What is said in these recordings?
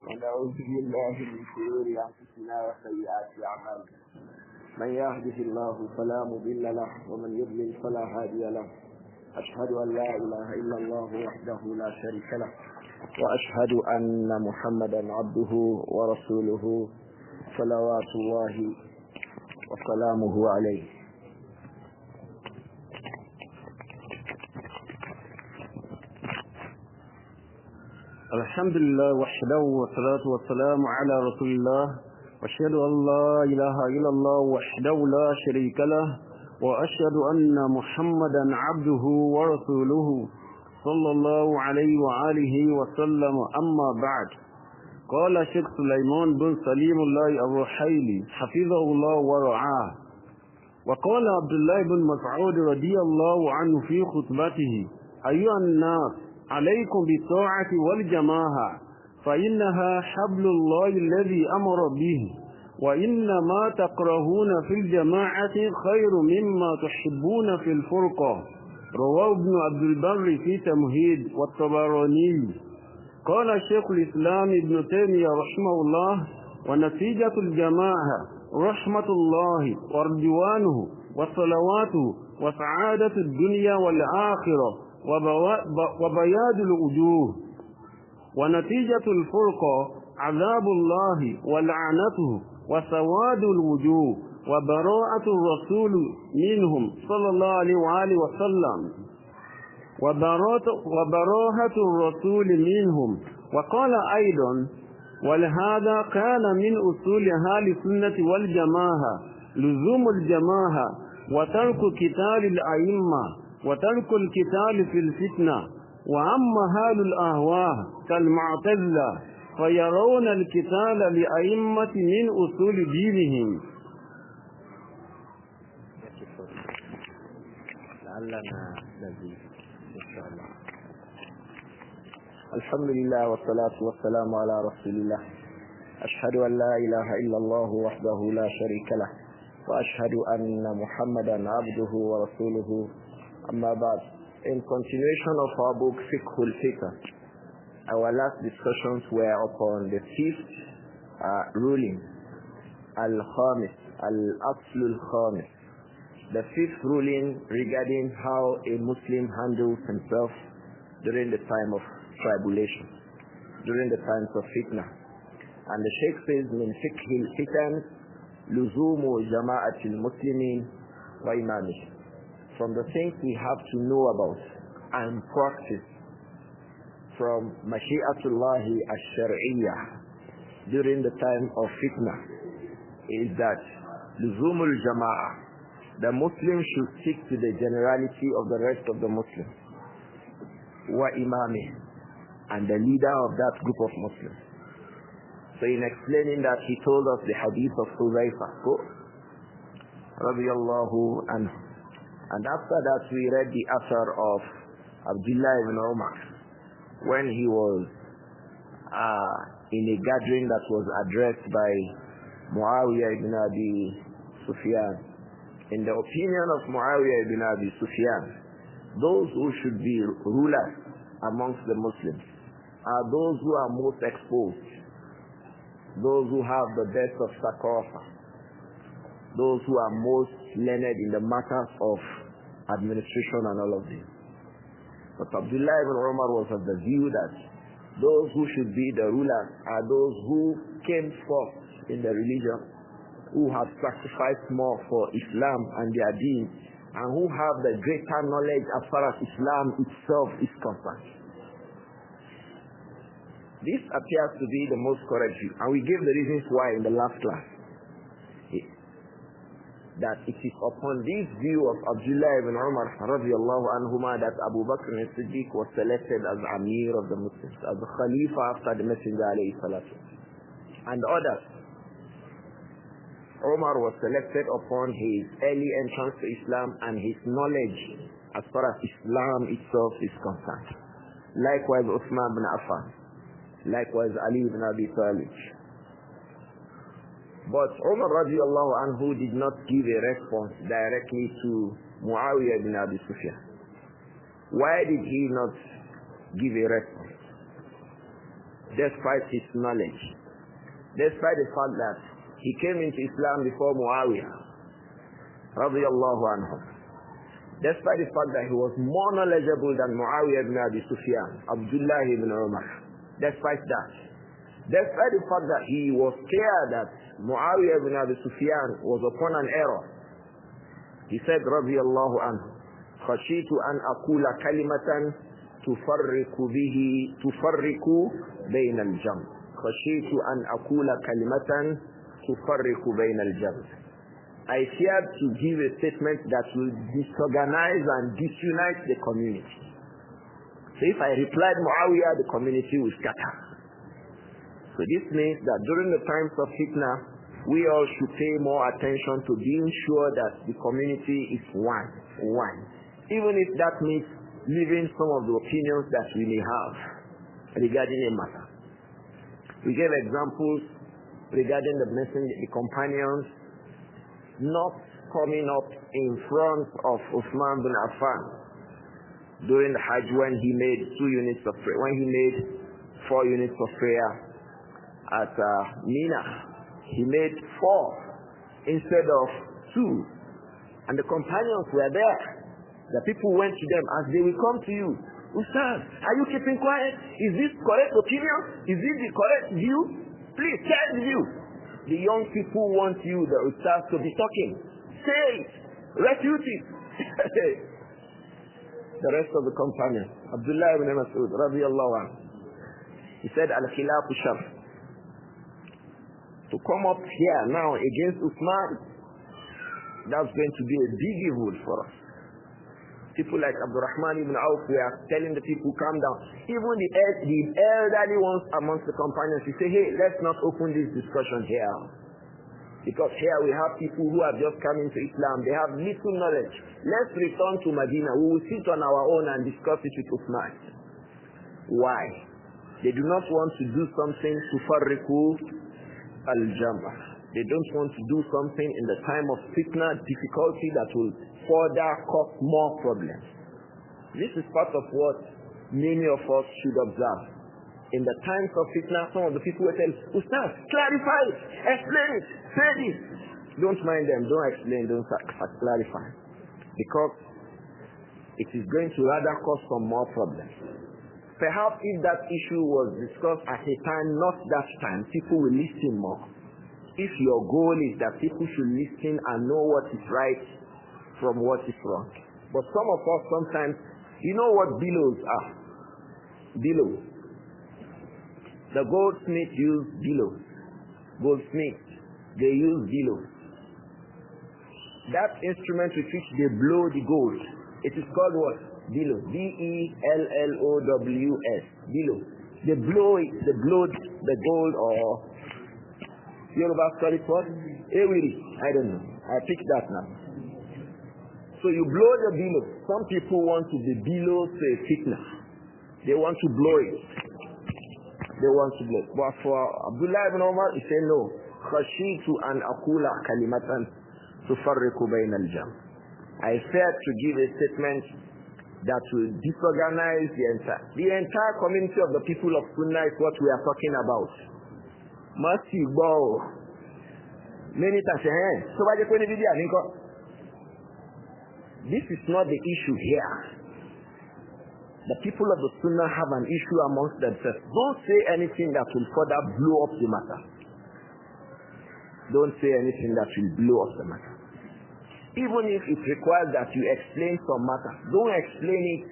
ونعوذ بالله من شرور أنفسنا وسيئات أعمالنا من يهده الله فلا مضل له ومن يضلل فلا هادي له أشهد أن لا إله إلا الله وحده لا شريك له وأشهد أن محمدا عبده ورسوله صلوات الله وسلامه عليه. الحمد لله وحده والصلاة والسلام على رسول الله وأشهد أن لا إله إلا الله وحده لا شريك له وأشهد أن محمدا عبده ورسوله صلى الله عليه وآله وسلم. أما بعد، قال شيخ سليمان بن سليم الله الرحيلي حفظه الله ورعاه، وقال عبد الله بن مسعود رضي الله عنه في خطبته: أيها الناس، عليكم بالطاعة والجماعة، فإنها حبل الله الذي أمر به، وإن ما تكرهون في الجماعة خير مما تحبون في الفرقة. رواه ابن عبد البر في تمهيد والطبراني. قال شيخ الإسلام ابن تيمية رحمه الله: ونتيجة الجماعة رحمة الله ورضوانه وصلواته وسعادة الدنيا والآخرة وبياد الوجوه، ونتيجة الفرقة عذاب الله ولعنته وسواد الوجوه وبراءة الرسول منهم صلى الله عليه وآله وسلم وبراءة الرسول منهم. وقال أيضا: ولهذا كان من أصول أهل السنة والجماعة لزوم الجماعة وترك قتال الأئمة وترك القتال في الفتنة. وأما أهل الأهواء كالمعتزلة فيرون القتال لأئمة من أصول دينهم. لعلنا نزيد إن شاء الله. الحمد لله والصلاة والسلام على رسول الله. أشهد أن لا إله إلا الله وحده لا شريك له وأشهد أن محمدا عبده ورسوله. أما بعد. In continuation of our book Fiqh Al-Fitan, our last discussions were upon the fifth ruling, Al-Khamis, Al-Asl Al-Khamis, the fifth ruling regarding how a Muslim handles himself during the time of tribulation, during the times of fitna. And the Shaykh says, min Fiqh Al-Fitan, luzumu jama'at al-muslimin wa imamih. From the things we have to know about and practice from Mashi'atullahi Ash-Shar'iyyah during the time of fitna is that luzumul jama'ah, the Muslim should stick to the generality of the rest of the Muslims, wa imami, and the leader of that group of Muslims. So in explaining that, he told us the hadith of Hudhayfah radiyallahu anhu. And after that, we read the author of Abdullah ibn Umar when he was in a gathering that was addressed by Muawiyah ibn Abi Sufyan. In the opinion of Muawiyah ibn Abi Sufyan, those who should be rulers amongst the Muslims are those who are most exposed, those who have the best of thaqafa, those who are most learned in the matters of administration and all of this. But Abdullah ibn Umar was of the view that those who should be the rulers are those who came first in the religion, who have sacrificed more for Islam and their deen, and who have the greater knowledge as far as Islam itself is concerned. This appears to be the most correct view, and we gave the reasons why in the last class. That it is upon this view of Abdullah ibn Umar radiyallahu anhuma that Abu Bakr as-Siddiq was selected as Amir of the Muslims, as the Khalifa after the Messenger alayhi salatu, and others. Umar was selected upon his early entrance to Islam and his knowledge as far as Islam itself is concerned. Likewise Uthman ibn Affan, likewise Ali ibn Abi Talib. But Umar radiallahu anhu did not give a response directly to Muawiyah ibn Abi Sufyan. Why did he not give a response? despite his knowledge, despite the fact that he came into Islam before Muawiyah, radiyallahu anhu, despite the fact that he was more knowledgeable than Muawiyah ibn Abi Sufyan, Abdullah ibn Umar, despite that, despite the fact that he was clear that Muawiyah ibn Abi Sufyan was upon an error, he said, radiyallahu anhu, خشيت أن أقول كلمة تفرق بين الجمع. خشيت أن أقول كلمة تفرق بين الجمع. I feared to give a statement that will disorganize and disunite the community. So if I replied Muawiyah, the community will scatter. So this means that during the times of fitna, we all should pay more attention to being sure that the community is one. Even if that means leaving some of the opinions that we may have regarding a matter. We gave examples regarding the messenger, the companions not coming up in front of Uthman bin Affan during the Hajj when he made 2 units of prayer, when he made 4 units of prayer at Mina. He made 4 instead of 2, and the companions were there. The people went to them as they will come to you. Ustaz, are you keeping quiet? Is this correct opinion? Is this the correct view? Please tell the view. The young people want you, the Ustaz, to be talking. Say it. Refute it. The rest of the companions, Abdullah ibn Mas'ud, radiyallahu anhu, he said, Al-Khilafu Shar. To come up here now against Uthman, that's going to be a big evil for us. People like Abdurrahman ibn Auf were telling the people, calm down. Even the elderly ones amongst the companions, they say, hey, let's not open this discussion here. Because here we have people who have just come into Islam. They have little knowledge. Let's return to Medina. We will sit on our own and discuss it with Uthman. Why? They do not want to do something to farriku al-jam'ah. They don't want to do something in the time of fitna, difficulty that will further cause more problems. This is part of what many of us should observe. In the times of fitna, some of the people will tell, Ustaz, clarify it, explain it, say this. Don't mind them, don't explain, don't clarify. Because it is going to rather cause some more problems. Perhaps if that issue was discussed at a time, not that time, people will listen more. If your goal is that people should listen and know what is right from what is wrong. But some of us sometimes, you know what billows are? Billows. The goldsmith use billows. Goldsmiths, they use billows. That instrument with which they blow the gold, it is called what? Billow. B-E-L-L-O-W-S. Billow. They blow it, they blow the gold, or Yoruba call it what? Ewiri. I don't know. I picked that now. So you blow the billow. Some people want to be below to a fitna. They want to blow it. They want to blow it. But for Abdullah ibn Umar, he said no. Khashitu an aqula kalimatan tufarriqu bayna al-jam. I feared to give a statement that will disorganize the entire community of the people of Sunnah is what we are talking about. Mercy, bow. Many times, this is not the issue here. The people of the Sunnah have an issue amongst themselves. Don't say anything that will further blow up the matter. Don't say anything that will blow up the matter. Even if it requires that you explain some matter, don't explain it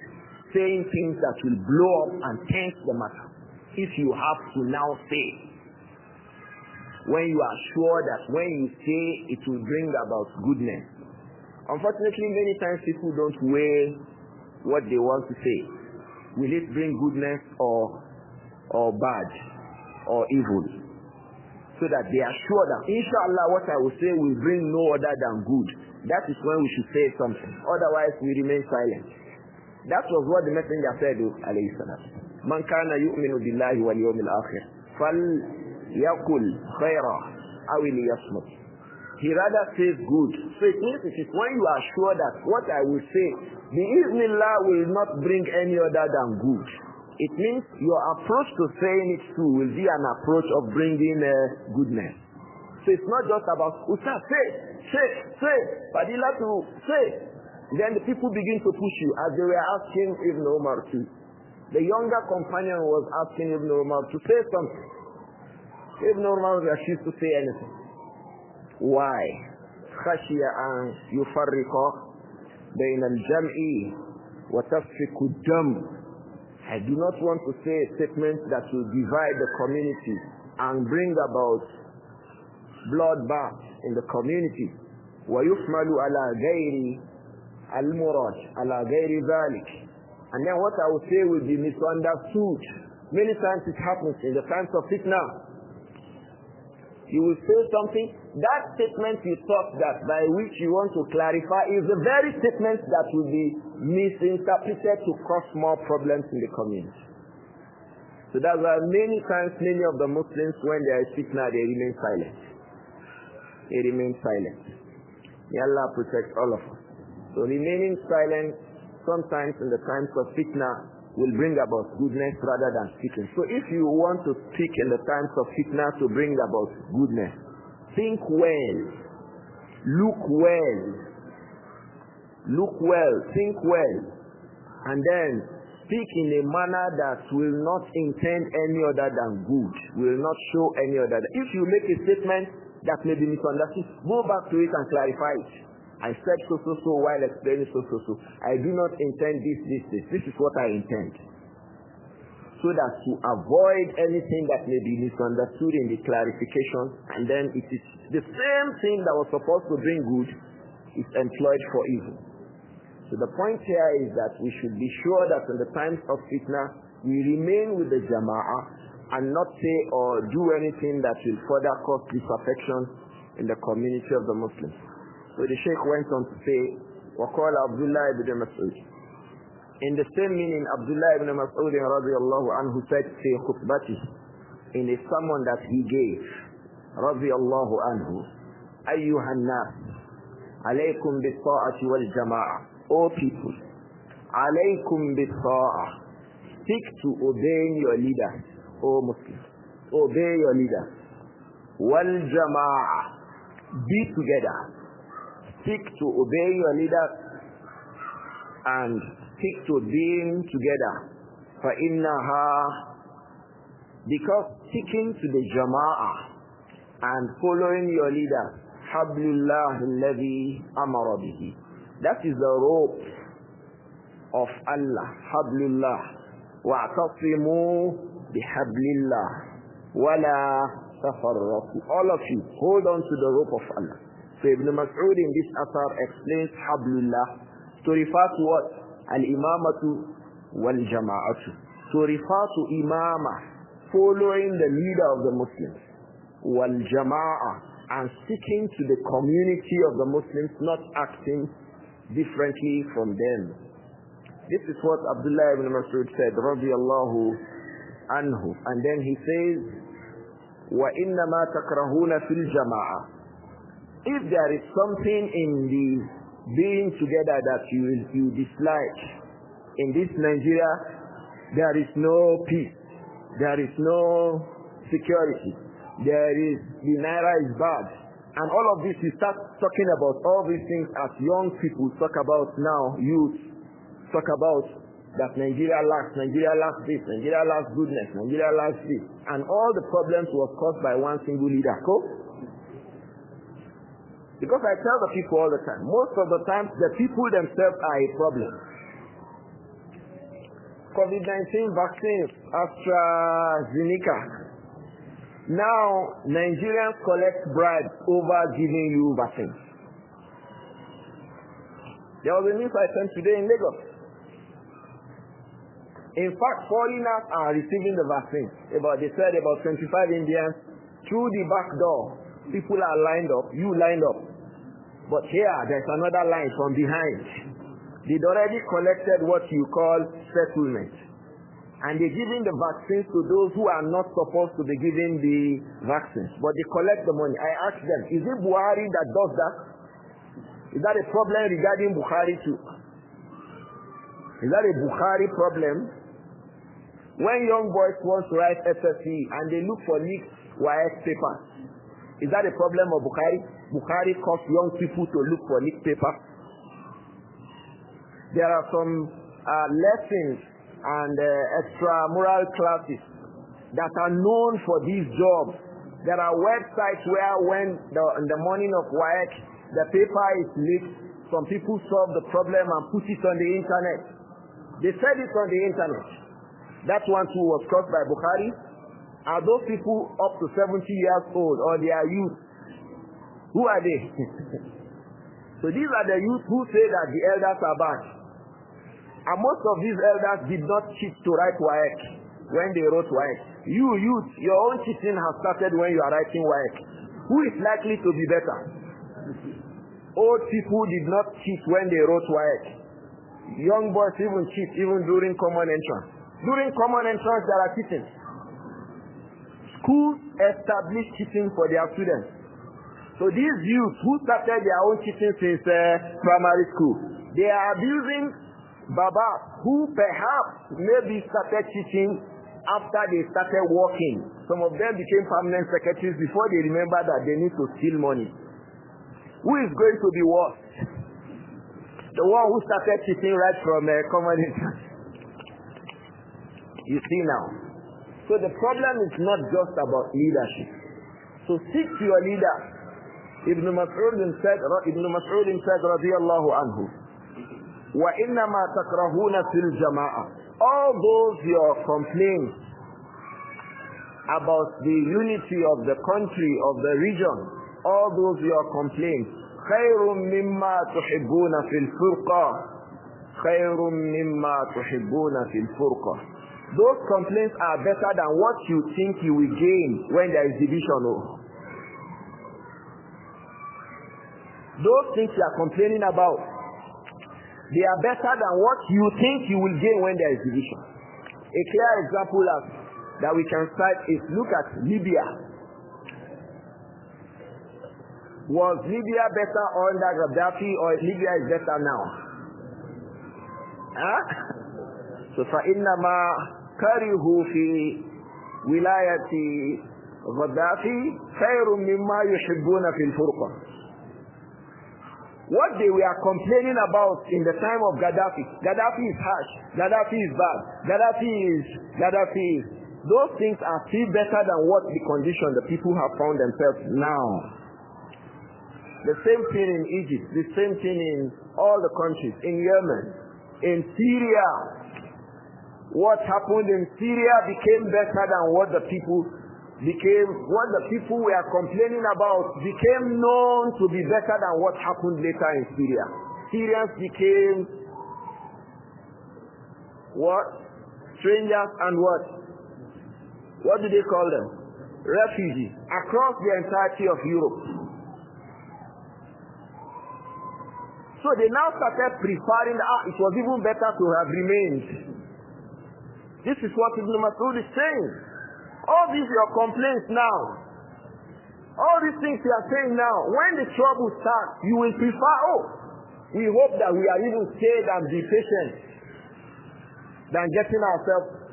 saying things that will blow up and tense the matter. If you have to now say, when you are sure that when you say it will bring about goodness. Unfortunately, many times people don't weigh what they want to say. Will it bring goodness or bad or evil? So that they are sure that inshallah what I will say will bring no other than good. That is when we should say something. Otherwise we remain silent. That was what the messenger said, alayhi salam. Man kana yu'minu billahi wal yawmil akhir falyaqul khayra aw liyasmut. He rather says good. So it means it is when you are sure that what I will say, the Iznillah will not bring any other than good. it means your approach to saying it too will be an approach of bringing goodness. So it's not just about Ustaz, say, Fadila to say. Then the people begin to push you, as they were asking Ibn Umar too. The younger companion was asking Ibn Umar to say something. Ibn Umar refused to say anything. Why? خشي أن يفرق بين الجمع وتفسك الدم. I do not want to say a statement that will divide the community and bring about bloodbath in the community. ويحمل على غير المراد على غير ذلك. And then what I will say will be misunderstood. Many times it happens in the times of fitna. You will say something, that statement you thought that by which you want to clarify is the very statement that will be misinterpreted to cause more problems in the community. So that's why many times many of the Muslims, when there is fitna, they remain silent. They remain silent. May Allah protect all of us. So remaining silent sometimes in the times of fitna will bring about goodness rather than speaking. So if you want to speak in the times of fitna to bring about goodness, think well, look well, think well, and then speak in a manner that will not intend any other than good, will not show any other. If you make a statement that may be misunderstood, go back to it and clarify it. I said so while explaining so. I do not intend this. This is what I intend. So that to avoid anything that may be misunderstood in the clarification, and then it is the same thing that was supposed to bring good is employed for evil. So the point here is that we should be sure that in the times of fitna, we remain with the jama'ah and not say or do anything that will further cause disaffection in the community of the Muslims. So the Shaykh went on to say, وَقَالَ Abdullah ibn Mas'ud. In the same meaning, Abdullah ibn Mas'ud radiallahu anhu said, في خطبته, in a sermon that he gave, radiallahu anhu, أيها الناس, عليكم بالطاعة والجماعة. O people, عليكم بالطاعة. Stick to obeying your leaders, O Muslims. Obey your leaders. والجماعة. Be together. Stick to obeying your leaders and stick to being together. فَإِنَّهَا, because sticking to the jama'ah and following your leaders, حَبْلُ اللَّهِ الَّذِي أَمَرَ بِهِ. That is the rope of Allah. حَبْلُ اللَّهِ وَاعْتَصِمُوا بِحَبْلِ اللَّهِ وَلَا تَفَرَّقُوا. All of you, hold on to the rope of Allah. So Ibn Mas'ud in this asar explains Hablullah to refer to what? Al-Imamatu wal-Jama'atu. To refer to Imamah, following the leader of the Muslims. Wal-Jama'ah, and sticking to the community of the Muslims, not acting differently from them. This is what Abdullah ibn Mas'ud said, radiyallahu anhu. And then he says, وَإِنَّمَا تَكْرَهُونَ فِي الْجَمَاعَةِ. If there is something in the being together that you dislike, in this Nigeria, there is no peace, there is no security, the naira is bad, and all of this, you start talking about all these things as young people talk about now, youth talk about that Nigeria lacks this, Nigeria lacks goodness, Nigeria lacks this, and all the problems was caused by one single leader. Because I tell the people all the time, most of the time, the people themselves are a problem. COVID-19 vaccines, AstraZeneca. Now, Nigerians collect bribes over giving you vaccines. There was a news item today in Lagos. In fact, foreigners are receiving the vaccine. They said about 25 Indians through the back door. People are lined up, you lined up. But here, there's another line from behind. They'd already collected what you call settlement. And they're giving the vaccines to those who are not supposed to be giving the vaccines. But they collect the money. I asked them, is it Buhari that does that? Is that a problem regarding Buhari too? Is that a Buhari problem? When young boys want to write SSC and they look for leaked WAEC papers, is that a problem of Bukhari? Bukhari caused young people to look for leaked papers. There are some lessons and extramural classes that are known for these jobs. There are websites where when in the morning of WAEC, the paper is leaked, some people solve the problem and put it on the internet. They said it on the internet. That one too was caused by Bukhari. Are those people up to 70 years old or they are youth? Who are they? So these are the youth who say that the elders are bad. And most of these elders did not cheat to write WAEC when they wrote WAEC. You youth, your own cheating has started when you are writing WAEC. Who is likely to be better? Old people did not cheat when they wrote WAEC. Young boys even cheat even during common entrance. During common entrance there are cheating. Schools establish cheating for their students. So these youth who started their own cheating since primary school, they are abusing Baba who perhaps maybe started cheating after they started working. Some of them became permanent secretaries before they remember that they need to steal money. Who is going to be worse? The one who started cheating right from common entrance. You see now. So the problem is not just about leadership. So stick to your leader. Ibn Mas'ud said, radiyallahu anhu, وَإِنَّمَا تَكْرَهُونَ فِي الْجَمَاعَةِ. All those your complaints about the unity of the country, of the region, all those your complaints, خَيْرٌ مِمَّا تُحِبُّونَ فِي الْفُرْقَةِ خَيْرٌ مِمَّا تُحِبُّونَ فِي الْفُرْقَةِ. Those complaints are better than what you think you will gain when there is division. Those things you are complaining about, they are better than what you think you will gain when there is division. A clear example that we can cite is look at Libya. Was Libya better under Gaddafi or Libya is better now? So فَإِنَّمَا كَرِهُوا فِي وِلَايَةِ غَدَّافِي خَيْرٌ مِمَّا يُحِبُّونَ فِي الْفُرْقَةِ. What they were complaining about in the time of Gaddafi. Gaddafi is harsh. Gaddafi is bad. Gaddafi is. Those things are still better than what the condition the people have found themselves now. The same thing in Egypt. The same thing in all the countries. In Yemen. In Syria. What happened in Syria became better than what the people were complaining about became known to be better than what happened later in Syria. Syrians became what? Strangers and what? What do they call them? Refugees across the entirety of Europe. So they now started preferring, it was even better to have remained. This is what Ibn Mas'ud is saying. All these your complaints now. All these things you are saying now, when the trouble starts, you will prefer, we hope that we are even stayed and be patient than getting ourselves.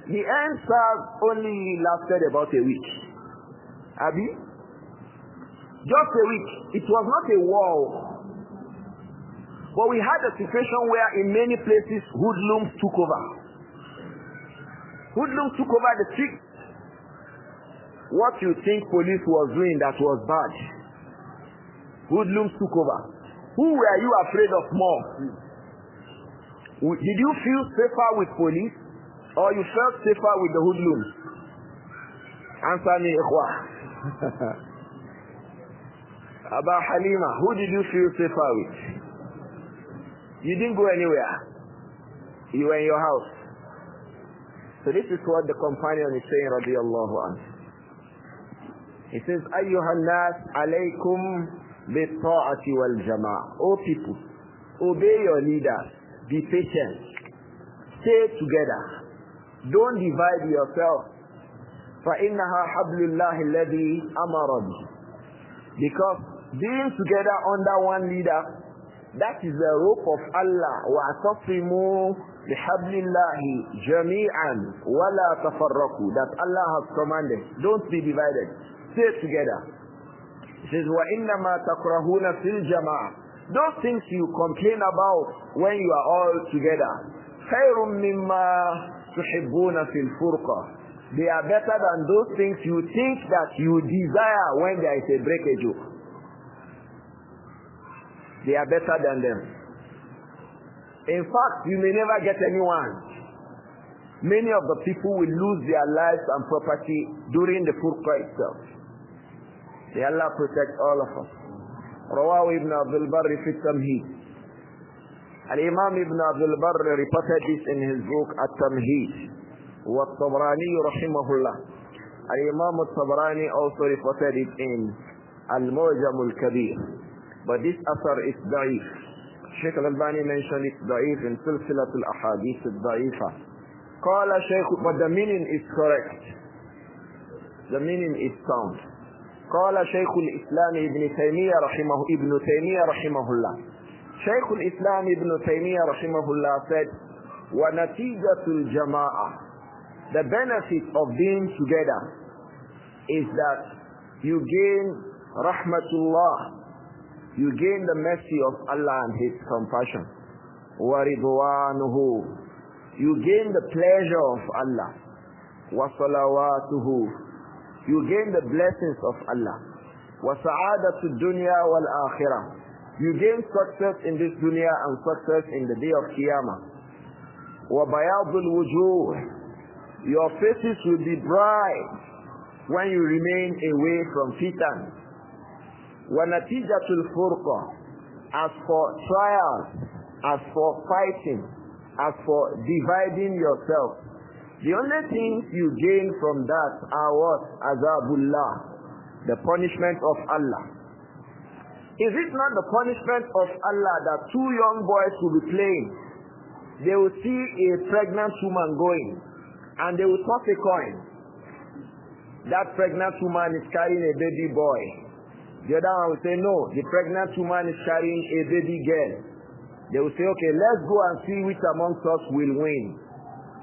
The end SARS only lasted about a week. Abi? Just a week. It was not a war. But we had a situation where in many places hoodlums took over. Hoodlums took over the street. What you think police was doing that was bad, hoodlums took over. Who were you afraid of more? Did you feel safer with police or you felt safer with the hoodlums? Answer me, Ikhwa. Aba Halima, who did you feel safer with? You didn't go anywhere. You were in your house. So this is what the companion is saying, radiyallahu anhu. He says, Ayyuhan nas alaykum bi-ta'ati wal-jama'ah. O people, obey your leaders. Be patient. Stay together. Don't divide yourself. فَإِنَّهَا حَبْلُ اللَّهِ الَّذِي أَمَرَ بِهِ. Because being together under one leader That is the rope of Allah. وَاعْتَصِمُوا بِحَبْلِ اللَّهِ جَمِيعًا وَلَا تَفَرَّقُوا. That Allah has commanded. Don't be divided. Stay together. It says, وَإِنَّمَا تَكْرَهُونَ فِي الْجَمَاعَةِ. Those things you complain about when you are all together. خَيْرٌ مِّمَّا تُحِبُّونَ فِي الْفُرْقَةِ. They are better than those things you think that you desire when there is a breakage. They are better than them. In fact, you may never get anyone. Many of the people will lose their lives and property during the furqa itself. May Allah protect all of us. Rawāhu Ibn Abdul Barr fi Tamheed. Al-Imam Ibn Abdul Barr reported this in his book At-Tamheed. Wa-Tabrani rahimahullah. Al-Imam At-Tabrani also reported it in Al-Mu'jam al-Kabir. But this asar is da'if. Shaykh Al-Albani mentioned it da'if in Silsilat al-Ahadith al-Da'ifa. Qala Shaykh, but the meaning is correct. The meaning is sound. Qala Shaykh al-Islam Ibn Taymiyyah rahimahullah. Shaykh al-Islam Ibn Taymiyyah rahimahullah said, وَنَتِيجَةُ الْجَمَاعَةِ. The benefit of being together is that you gain rahmatullah. You gain the mercy of Allah and His compassion. وَرِضْوَانُهُ. You gain the pleasure of Allah. وَصَلَوَاتُهُ. You gain the blessings of Allah. وَسَعَادَةُ الدُّنْيَا وَالْآخِرَةِ. You gain success in this dunya and success in the day of Qiyamah. وَبَيَاضُ الْوُجُوهِ. Your faces will be bright when you remain away from fitan. وَنَتِيجَةُ الْفُرْقَةِ. As for trials, as for fighting, as for dividing yourself, the only things you gain from that are what? Azabullah, the punishment of Allah. Is it not the punishment of Allah that two young boys will be playing? They will see a pregnant woman going, and they will toss a coin. That pregnant woman is carrying a baby boy. The other one will say, no, the pregnant woman is carrying a baby girl. They will say, okay, let's go and see which amongst us will win.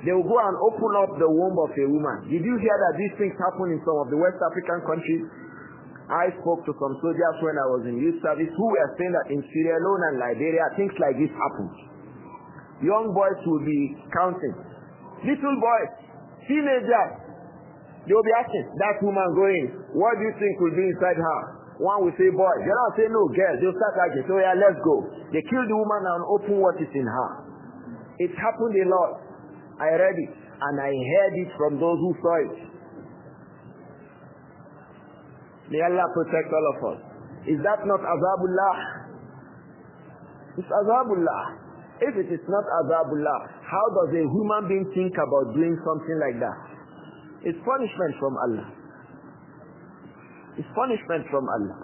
They will go and open up the womb of a woman. Did you hear that these things happen in some of the West African countries? I spoke to some soldiers when I was in youth service who were saying that in Sierra Leone and Liberia, things like this happen. Young boys will be counting. Little boys, teenagers, they will be asking, that woman going, what do you think will be inside her? One will say boy, the other will say no, girl. They'll start arguing. So yeah, let's go. They kill the woman and open what is in her. It happened a lot. I read it and I heard it from those who saw it. May Allah protect all of us. Is that not Azabullah? It's Azabullah. If it is not Azabullah, how does a human being think about doing something like that? It's punishment from Allah. It's punishment from Allah.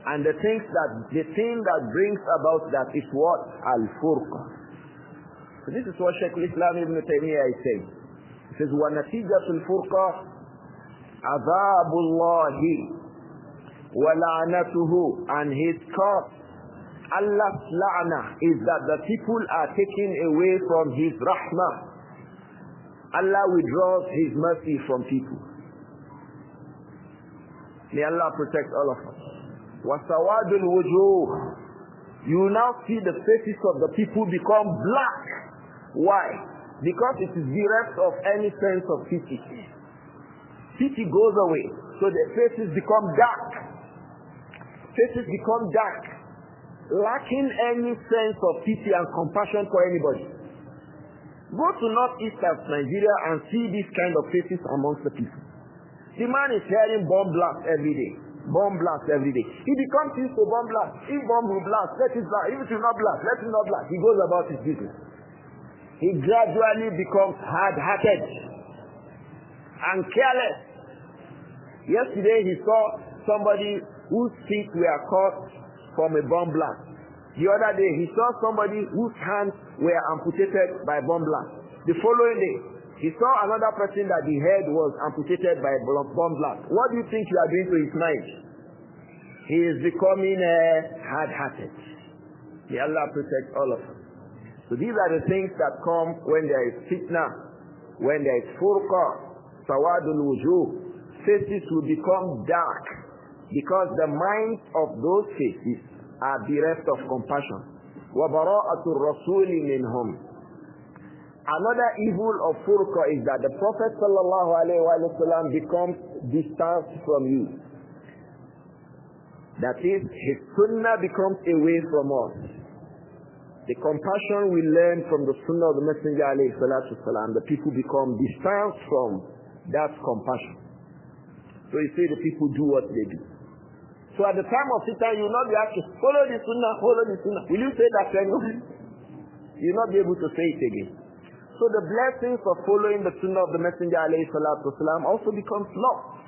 And the thing that brings about that is what? Al-Furqa. So this is what Shaykh Islam Ibn Taymiyyah is saying. He says, وَنَتِيجَةُ الْفُرْقَةِ عَذَابُ اللَّهِ وَلَعْنَتُهُ. And His curse, Allah's la'na, is that the people are taken away from His rahmah. Allah withdraws His mercy from people. May Allah protect all of us. وَسَوَادُ الْوُجُوهِ. You now see the faces of the people become black. Why? Because it is bereft of any sense of pity. Pity goes away, so the faces become dark. Faces become dark, lacking any sense of pity and compassion for anybody. Go to northeast of Nigeria and see these kind of faces amongst the people. The man is hearing bomb blast every day. Bomb blast every day. He becomes used to bomb blast. If bomb will blast, let it blast. If it will not blast, let it not blast. He goes about his business. He gradually becomes hard-hearted and careless. Yesterday he saw somebody whose feet were caught from a bomb blast. The other day he saw somebody whose hands were amputated by bomb blast. The following day he saw another person that the head was amputated by bomb blast. What do you think you are doing to his mind? He is becoming hard-hearted. May Allah protect all of us. So these are the things that come when there is fitna, when there is furqa, sawadul wujuh. Faces will become dark because the minds of those faces are bereft of compassion. وَبَرَاءَةُ الرَّسُولِ مِنْهُمْ. Another evil of furqa is that the Prophet sallallahu alaihi wasallam becomes distant from you. That is, his sunnah becomes away from us. The compassion we learn from the sunnah of the Messenger alayhi salatu wasalam, the people become distant from that compassion. So you say the people do what they do. So at the time of fitan, you will not be asking, follow the sunnah, follow the sunnah. Will you say that anyway? You will not be able to say it again. So the blessings of following the sunnah of the Messenger alayhi salatu wasalam also becomes lost.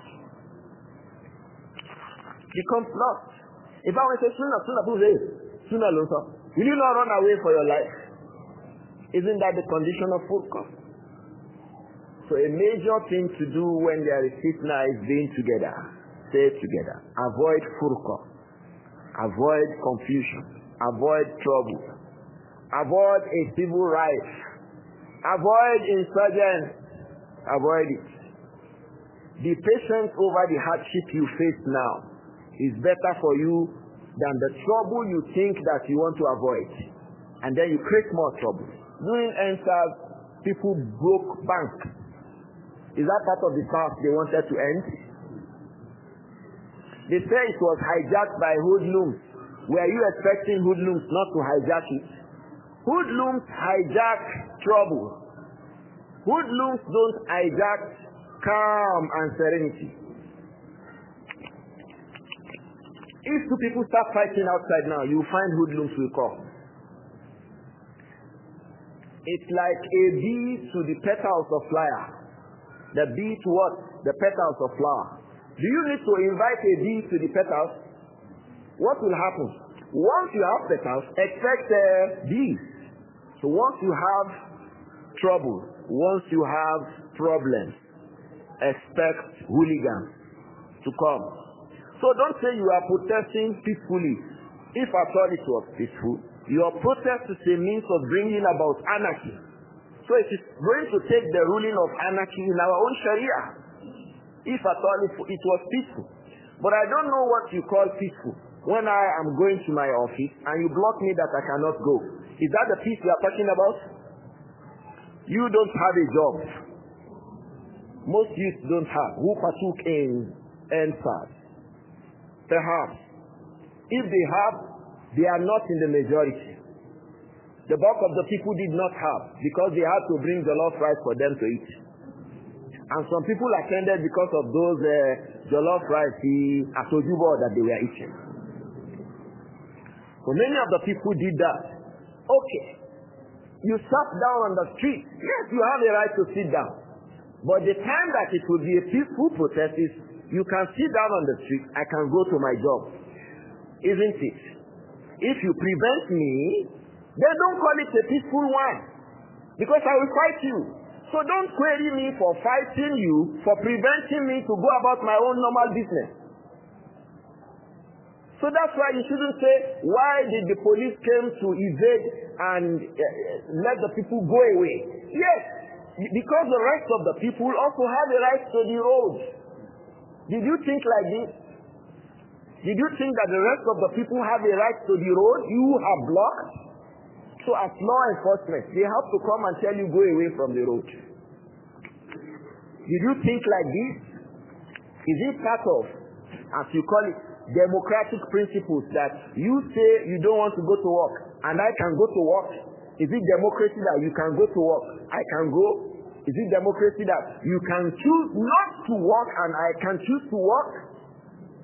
Becomes lost. If I want to say sunnah, sunnah, who says? Sunnah also. Will you not run away for your life? Isn't that the condition of furqa? So a major thing to do when there is fitna is being together. Stay together. Avoid furqa. Avoid confusion. Avoid trouble. Avoid a civil riot. Avoid insurgents. Avoid it. Be patient over the hardship you face now. It's better for you than the trouble you think that you want to avoid. And then you create more trouble. During EndSARS, people broke banks. Is that part of the task they wanted to end? They say it was hijacked by hoodlums. Were you expecting hoodlums not to hijack it? Hoodlums hijack trouble. Hoodlums don't hijack calm and serenity. If two people start fighting outside now, you find hoodlums will come. It's like a bee to the petals of flower. The bee to what? The petals of flower. Do you need to invite a bee to the petals? What will happen? Once you have petals, expect bees. So once you have trouble, once you have problems, expect hooligans to come. So don't say you are protesting peacefully. If at all it was peaceful, your protest is a means of bringing about anarchy. So it is going to take the ruling of anarchy in our own Sharia. If at all it was peaceful. But I don't know what you call peaceful. When I am going to my office and you block me that I cannot go. Is that the peace you are talking about? You don't have a job. Most youth don't have. Who partook in EndSARS? Perhaps. If they have, they are not in the majority. The bulk of the people did not have because they had to bring jollof rice for them to eat. And some people attended because of those jollof rice, the atojubo that they were eating. So many of the people did that. Okay. You sat down on the street. Yes, you have a right to sit down. But the time that it will be a peaceful protest is you can sit down on the street, I can go to my job. Isn't it? If you prevent me, then don't call it a peaceful one. Because I will fight you. So don't query me for fighting you, for preventing me to go about my own normal business. So that's why you shouldn't say, why did the police came to evade and let the people go away? Yes, because the rest of the people also have a right to the road. Did you think like this? Did you think that the rest of the people have a right to the road? You have blocked. So as law enforcement, they have to come and tell you go away from the road. Did you think like this? Is it part of, as you call it, democratic principles that you say you don't want to go to work and I can go to work? Is it democracy that you can go to work, I can go? Is it democracy that you can choose not to work and I can choose to work?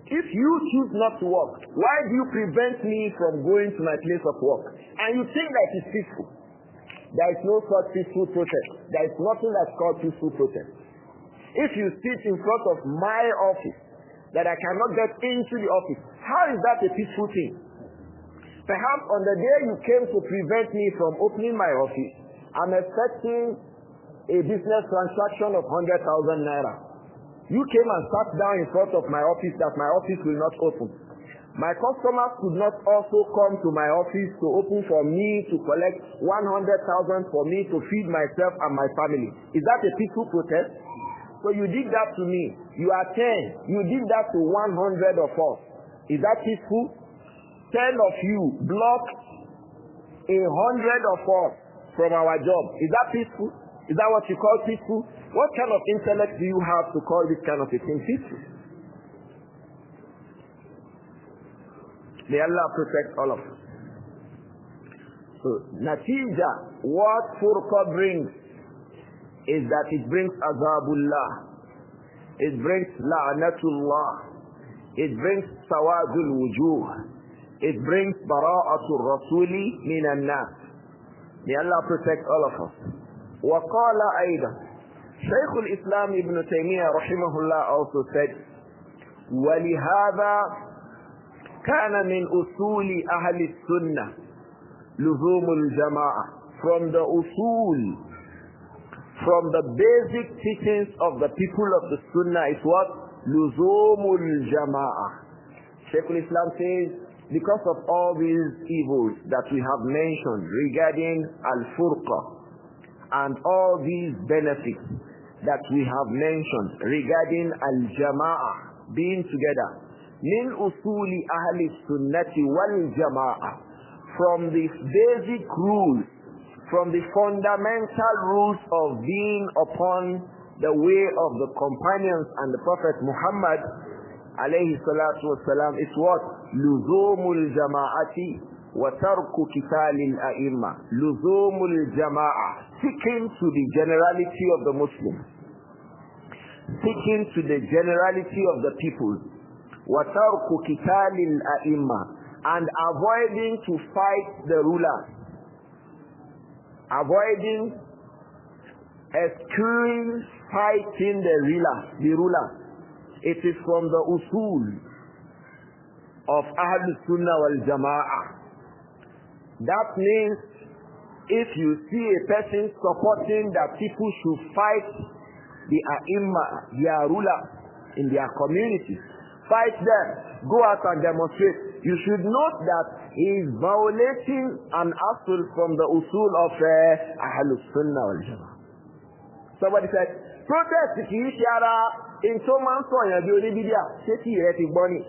If you choose not to work, why do you prevent me from going to my place of work? And you think that it's peaceful. There is no such peaceful protest. There is nothing that's called peaceful protest. If you sit in front of my office that I cannot get into the office, how is that a peaceful thing? Perhaps on the day you came to prevent me from opening my office, I'm expecting a business transaction of 100,000 naira. You came and sat down in front of my office that my office will not open. My customers could not also come to my office to open for me to collect 100,000 for me to feed myself and my family. Is that a peaceful protest? So you did that to me. You are 10. You did that to 100 of us. Is that peaceful? 10 of you blocked 100 of us from our job. Is that peaceful? Is that what you call peaceful? What kind of intellect do you have to call this kind of a thing peaceful? May Allah protect all of us. So, natija, what furqa brings is that it brings azabullah, it brings la'natullah, it brings sawadul wujuh, it brings bara'atul rasuli minan nas. May Allah protect all of us. وقال أيضا شيخ الإسلام ابن تيمية رحمه الله also said ولهذا كان من أصول أهل السنة لزوم الجماعة. From the usul, from the basic teachings of the people of the Sunnah is what? لزوم الجماعة. Shaykh al-Islam says, because of all these evils that we have mentioned regarding al-furqa and all these benefits that we have mentioned regarding al-jama'ah, being together, min usuli ahli sunnati wal jama'ah, from the basic rules, from the fundamental rules of being upon the way of the companions and the Prophet Muhammad alayhi salatu wasalam is what? Luzumul jama'ati wa tarku kitalil a'imma. Luzumul jama'ah, sticking to the generality of the Muslims, sticking to the generality of the people. وَتَرْكُ كِتَالِ الْأَئِمَّةِ, and avoiding to fight the rulers, avoiding, eschewing fighting the rulers. It is from the usul of Ahl Sunnah wal Jama'ah. That means if you see a person supporting that people should fight the A'imma, their rulers in their community, fight them, go out and demonstrate, you should note that he is violating an asul from the usul of Ahlus Sunnah wal Jama'ah. Somebody said, protest ki shara in so man so yan bi oni bidia, se ti re ti gbọ́ ni.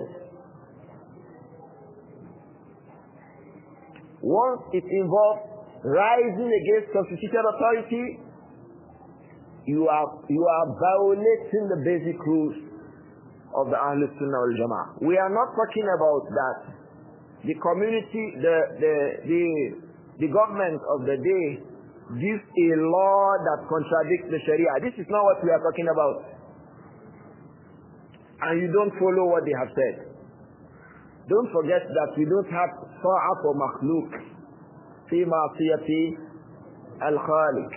Once it involves rising against constitutional authority, you are violating the basic rules of the Ahlus Sunnah wal Jama'ah. We are not talking about that the community, the government of the day gives a law that contradicts the Sharia. This is not what we are talking about. And you don't follow what they have said. Don't forget that we don't have ta'a for makhluk fi ma'asiyati al-khaliq.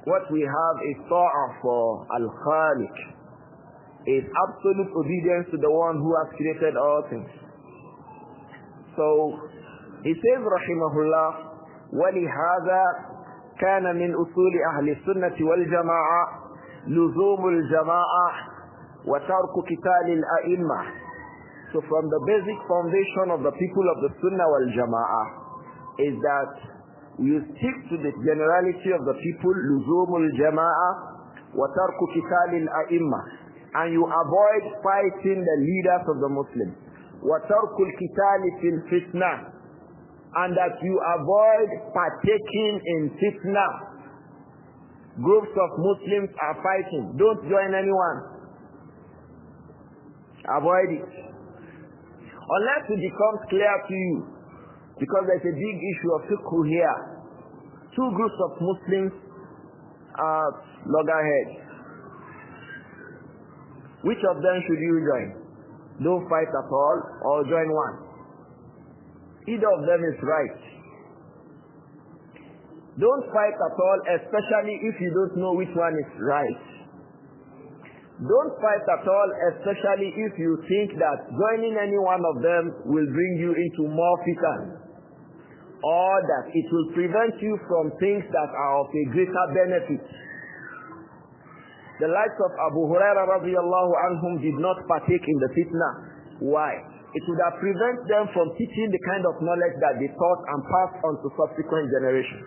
What we have is ta'a for al-khaliq, is absolute obedience to the one who has created all things. So he says rahimahullah, وَلِهَذَا كَانَ مِنْ أُصُولِ أَهْلِ السُّنَّةِ وَالْجَمَاعَةِ لُزُومُ الْجَمَاعَةِ وَتَرْكُ كِتَالِ الْأَئِمَّةِ. So from the basic foundation of the people of the Sunnah wal Jama'ah is that you stick to the generality of the people, لُزُومُ الْجَمَاعَةِ وَتَرْكُ كِتَالِ الْأَئِمَّةِ, and you avoid fighting the leaders of the Muslims. وَتَرْكُ الْكِتَالِ فِي الْفِتْنَةِ, and that you avoid partaking in fitna. Groups of Muslims are fighting. Don't join anyone. Avoid it. Unless it becomes clear to you, because there's a big issue of fiqh here. Two groups of Muslims are loggerheads. Which of them should you join? Don't fight at all, or join one. Either of them is right. Don't fight at all, especially if you don't know which one is right. Don't fight at all, especially if you think that joining any one of them will bring you into more fitan, or that it will prevent you from things that are of a greater benefit. The likes of Abu Hurairah radiyallahu anhum did not partake in the fitna. Why? it would have prevented them from teaching the kind of knowledge that they taught and passed on to subsequent generations.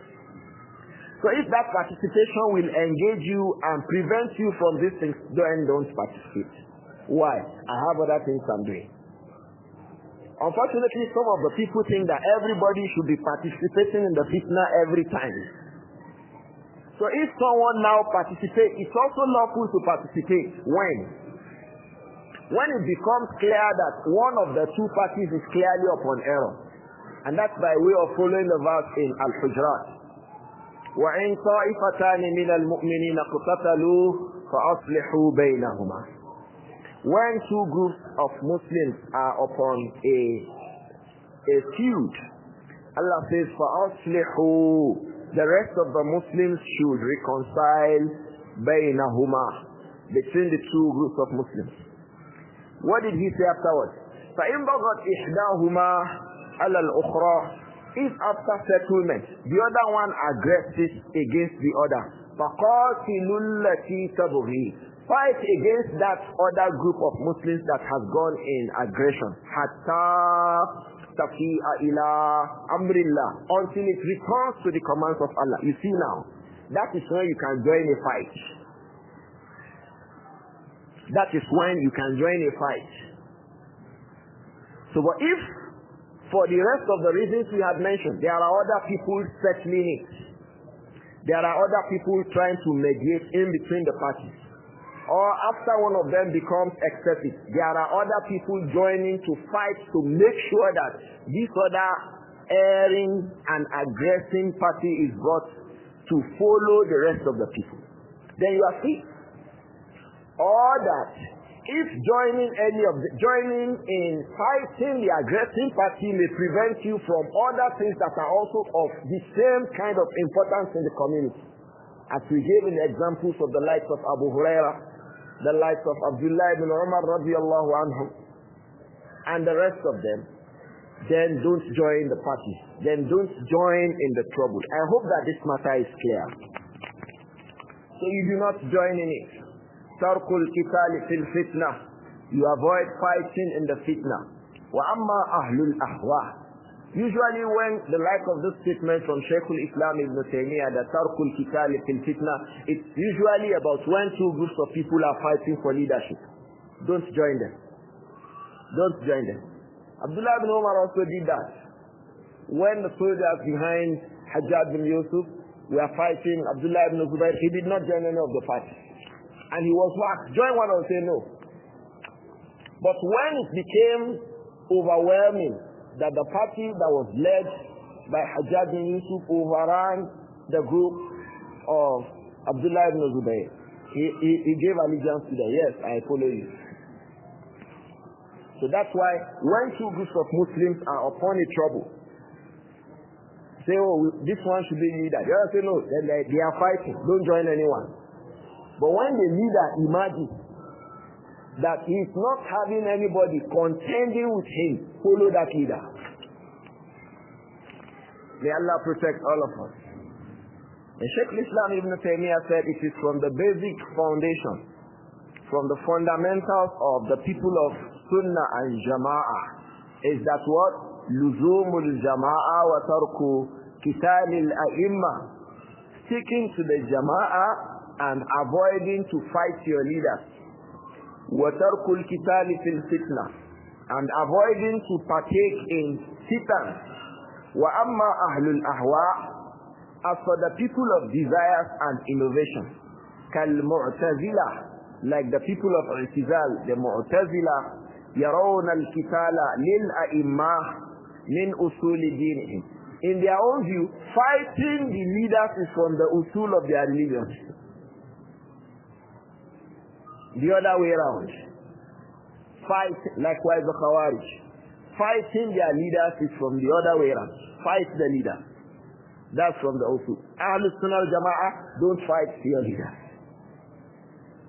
So if that participation will engage you and prevent you from these things, then don't participate. Why? I have other things I'm doing. Unfortunately, some of the people think that everybody should be participating in the fitna every time. So if someone now participates, it's also lawful to participate. When? When it becomes clear that one of the two parties is clearly upon error. And that's by way of following the verse in Al-Hujurat. وَإِن طَائِفَتَانِ مِنَ الْمُؤْمِنِينَ اقْتَتَلُوا فَأَصْلِحُوا بَيْنَهُمَا. When two groups of Muslims are upon a feud, Allah says, فَأَصْلِحُوا. The rest of the Muslims should reconcile بَيْنَهُمَا, between the two groups of Muslims. What did he say afterwards? فَإِنْ بَغَتْ إِحْدَاهُمَا عَلَى الْأُخْرَى. If after settlement, the other one aggresses against the other, فَقَاتِلُوا الَّتِي تَبْغِي. Fight against that other group of Muslims that has gone in aggression. حَتَّى تَفِيءَ إِلَىٰ أَمْرِ اللَّهِ. Until it returns to the commands of Allah. You see now, that is when you can join a fight. That is when you can join a fight. So, but if, for the rest of the reasons we have mentioned, there are other people settling it. There are other people trying to mediate in between the parties. Or after one of them becomes excessive, there are other people joining to fight to make sure that this other erring and aggressing party is brought to follow the rest of the people. Then you are free. Or that if joining in fighting the aggressing party may prevent you from other things that are also of the same kind of importance in the community. As we gave in the examples of the likes of Abu Hurairah, the likes of Abdullah ibn Umar radiallahu anhum, and the rest of them, then don't join the party. Then don't join in the trouble. I hope that this matter is clear. So you do not join in it. Tarkul kitali fil fitna. You avoid fighting in the fitna. Wa amma ahlul ahwa. Usually when the like of this statement from Shaykh Islam Ibn Taymiyyah, that Tarkul Kitali fil Fitna, it's usually about when two groups of people are fighting for leadership. Don't join them. Don't join them. Abdullah ibn Umar also did that. When the soldiers behind Hajjaj bin Yusuf were fighting Abdullah ibn Zubayr, he did not join any of the parties. And he was asked, join one, or say no. But when it became overwhelming, that the party that was led by Hajjaj bin Yusuf overran the group of Abdullah ibn Zubayr, he gave allegiance to them. Yes, I follow you. So that's why when two groups of Muslims are upon a trouble, say, oh, this one should be leader. The other say, no, they are fighting. Don't join anyone. But when the leader imagines that he is not having anybody contending with him, follow that leader. May Allah protect all of us. And Shaykh Islam Ibn Taymiyyah said it is from the basic foundation, from the fundamentals of the people of Sunnah and Jama'ah, is that what? Luzumul Jama'ah wa tarku kitalil a'imma. Sticking to the Jama'ah and avoiding to fight your leaders. وَتَرْكُ الْكِتَالِ فِي الْفِتْنَةِ, and avoiding to partake in fitan. وَأَمَّا أَهْلُ الْأَهْوَاءِ, as for the people of desires and innovation, كَالْمُعْتَزِلَةِ, like the people of I'tizal, the Mu'tazila, يَرَوْنَ الْكِتَالَ لِلْأَئِمَّةِ مِنْ أُصُولِ دِينِهِمْ. In their own view, fighting the leaders is from the usul of their religion. The other way around. Fight, likewise the Khawarij. Fighting their leaders is from the other way around. Fight the leader. That's from the usul. Ahlus Sunnah al-Jama'ah, don't fight your leader.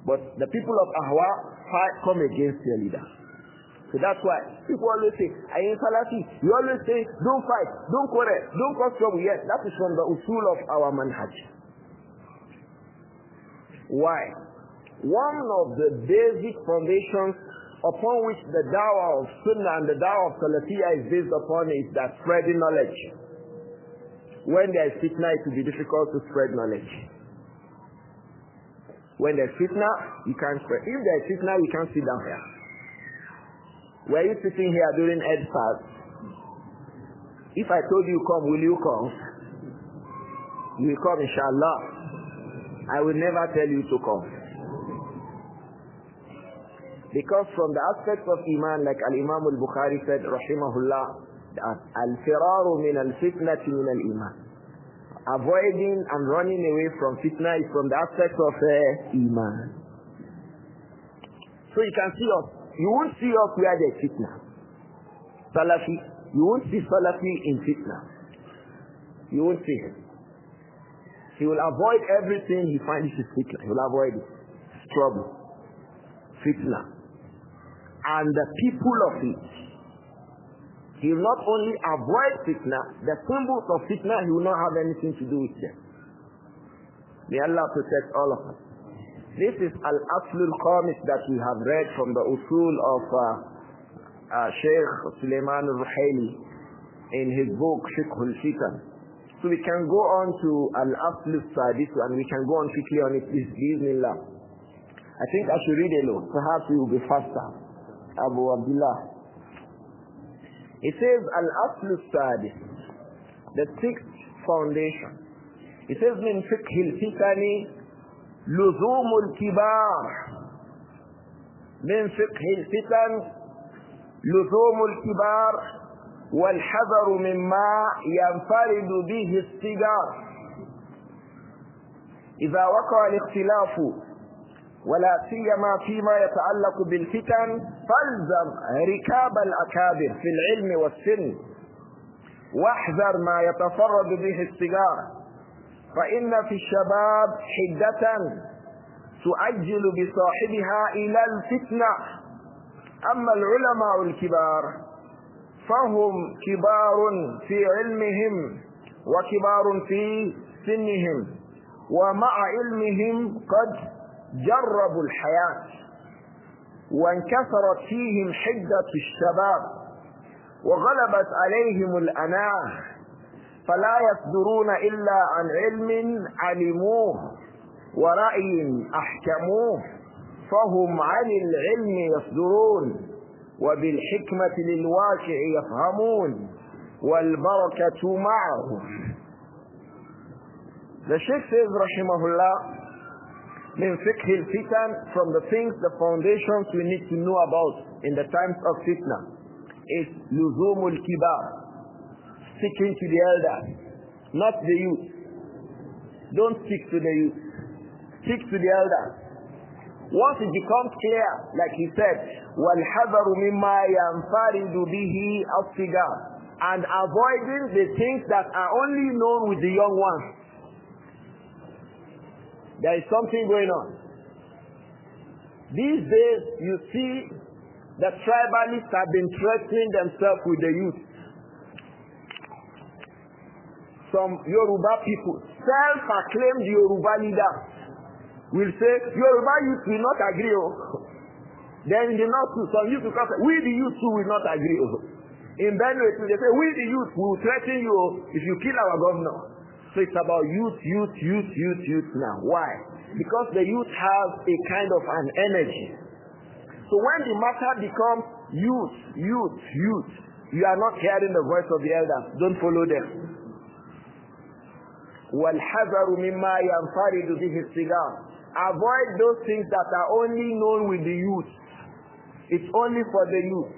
But the people of Ahwa come against your leader. So that's why people always say, I am Salafi. You always say, don't fight, don't quarrel, don't cause trouble. Yes, that is from the usul of our manhaj. Why? One of the basic foundations upon which the da'wah of Sunnah and the da'wah of Salafiyah is based upon is that spreading knowledge. When there is fitna, it will be difficult to spread knowledge. When there is fitna, you can't spread. If there is fitna, you can't sit down here. Were you sitting here during SARS? If I told you come, will you come? You will come, inshallah. I will never tell you to come. Because from the aspect of Iman, like Al-Imam Al-Bukhari said, rahimahullah, Al-firaru min al-fitnati min al-Iman. Avoiding and running away from fitna is from the aspect of Iman. So you can see us. You won't see us where there's fitna. Salafi, you won't see Salafi in fitna. You won't see him. He will avoid everything he finds is fitna. He will avoid it. Trouble. Fitna. And the people of it. He will not only avoid fitna, the symbols of fitna, he will not have anything to do with them. May Allah protect all of us. This is Al-Aslul Khamis that we have read from the usul of Shaykh Sulayman Ar-Ruhayli in his book Fiqh Al-Fitan. So we can go on to Al-Aslul Sadis and we can go on quickly on it, Bismillah. I think I should read alone. Perhaps we will be faster. Abu Abdullah. It says Al-Aslu Sadis, the sixth foundation. It says min Fiqh Al-Fitani لزوم الكبار. من فقه الفتن لزوم الكبار والحذر مما ينفرد به الصغار. إذا وقع الاختلاف ولا سيما فيما يتعلق بالفتن فالزم ركاب الأكابر في العلم والسن واحذر ما يتفرد به الصغار فإن في الشباب حدة تؤجل بصاحبها إلى الفتنة. أما العلماء الكبار فهم كبار في علمهم وكبار في سنهم ومع علمهم قد جربوا الحياة وانكسرت فيهم حدة الشباب وغلبت عليهم الأناة فلا يصدرون إلا عن علم علموه ورأي أحكموه فهم عن العلم يصدرون وبالحكمة للواقع يفهمون والبركة معهم. The Shaykh says rahimahullah, min fiqh al-fitan, from the things, the foundations we need to know about in the times of fitna is luzumul kibar, sticking to the elders, not the youth. Don't stick to the youth, stick to the elders. Once it becomes clear, like he said, وَالْحَذَرُ مِمَّا يَنْفَرِدُ بِهِ الصِّغَارُ, and avoiding the things that are only known with the young ones. There is something going on. These days, you see that tribalists have been threatening themselves with the youth. Some Yoruba people, self-acclaimed Yoruba leaders, will say, Yoruba youth will not agree. Then in the north, some youth will come say, we the youth too will not agree. In Benue, they say, we the youth will threaten you if you kill our governor. So it's about youth now. Why? Because the youth has a kind of an energy. So when the matter becomes youth, you are not hearing the voice of the elders. Don't follow them. وَالْحَذَرُ مِمَّا يَنْفَرِدُ بِهِ الصِّغَارُ. Avoid those things that are only known with the youth. It's only for the youth.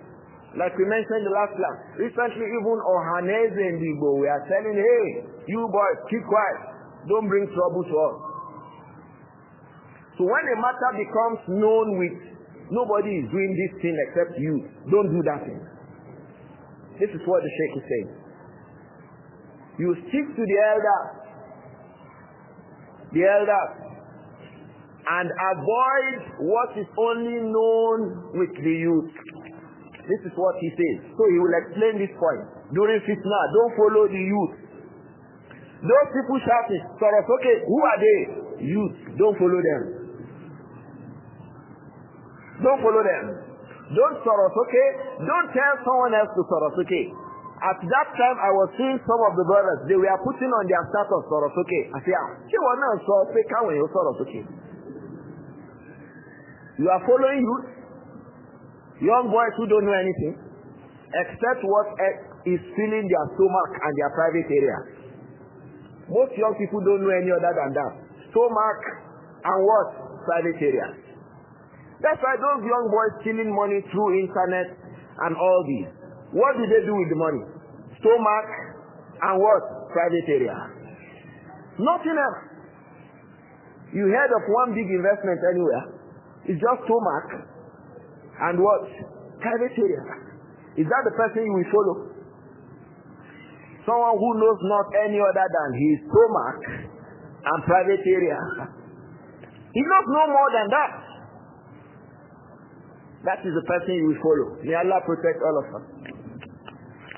Like we mentioned in the last class, recently even Ohaneze and Igbo, we are telling, hey, you boys, keep quiet. Don't bring trouble to us. So when a matter becomes known with, nobody is doing this thing except you, don't do that thing. This is what the Sheikh is saying. You stick to the elders, and avoid what is only known with the youth. This is what he says. So he will explain this point. During fitna, don't follow the youth. Those people shouting, Soros, okay, who are they? Youth. Don't follow them. Don't follow them. Don't Sorosuke. Don't tell someone else to Sorosuke. At that time, I was seeing some of the brothers. They were putting on their status Sorosuke. I said, you are following youth, young boys who don't know anything, except what is filling their stomach and their private area. Most young people don't know any other than that. Stomach and what? Private area. That's why those young boys stealing money through internet and all these. What do they do with the money? Stomach and what? Private area. Nothing else. You heard of one big investment anywhere? It's just stomach and what? Private area. Is that the person you will follow? Someone who knows not any other than his stomach and private area. He knows no more than that. That is the person you will follow. May Allah protect all of us.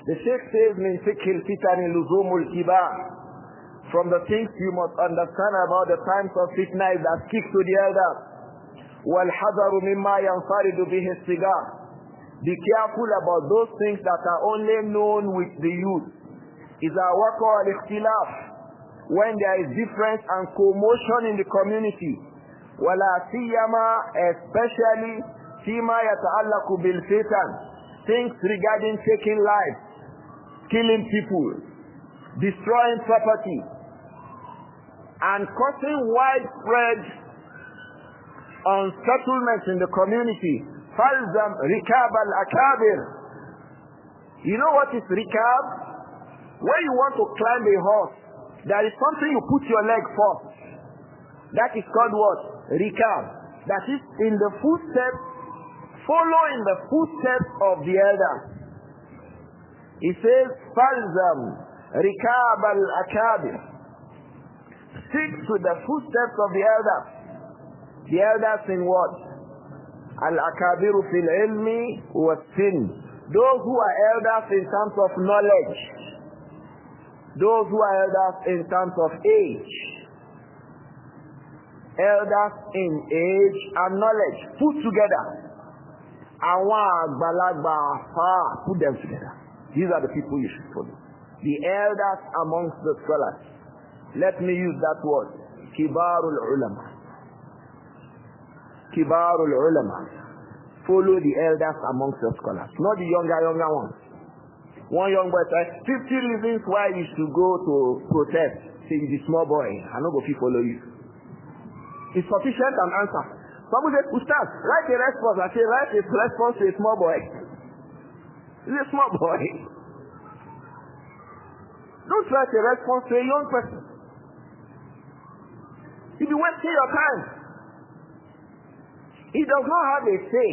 The Shaykh says, "Min Fiqh Al-Fitan luzumul kibar." From the things you must understand about the times of fitna is that stick to the elders. وَالْحَذَرُ مِمَّا يَنْفَرِدُ بِهِ السِّغَارِ. Be careful about those things that are only known with the youth. إِذَا وَقَعَ الْإِخْتِلَافِ. When there is difference and commotion in the community. وَلَا سِيَّمَا, especially فِيمَا يَتَعَلَّقُ بِالْفِتَنِ. Things regarding taking lives, killing people, destroying property, and causing widespread unsettlement in the community. Falzam rikab al-akabir. You know what is rikab? When you want to climb a horse, there is something you put your leg first. That is called what? Rikab. That is in the footsteps, following the footsteps of the elders. He says, Falzam rikab al-akabir. Stick to the footsteps of the elders. The elders in what? Al-akabiru fil ilmi wa sin. Those who are elders in terms of knowledge. Those who are elders in terms of age. Elders in age and knowledge. Put together. Put them together. These are the people you should follow. The elders amongst the scholars. Let me use that word. Kibarul ulama. Kibarul ulama. Follow the elders amongst the scholars, not the younger ones. One young boy said, 50 reasons why you should go to protest. Say, he's a small boy, I'm not going to follow you. It's sufficient an answer. Somebody said, Ustaz, write a response. I say, write a response to a small boy. He's a small boy. Don't write a response to a young person. You'll be wasting your time. He does not have a say.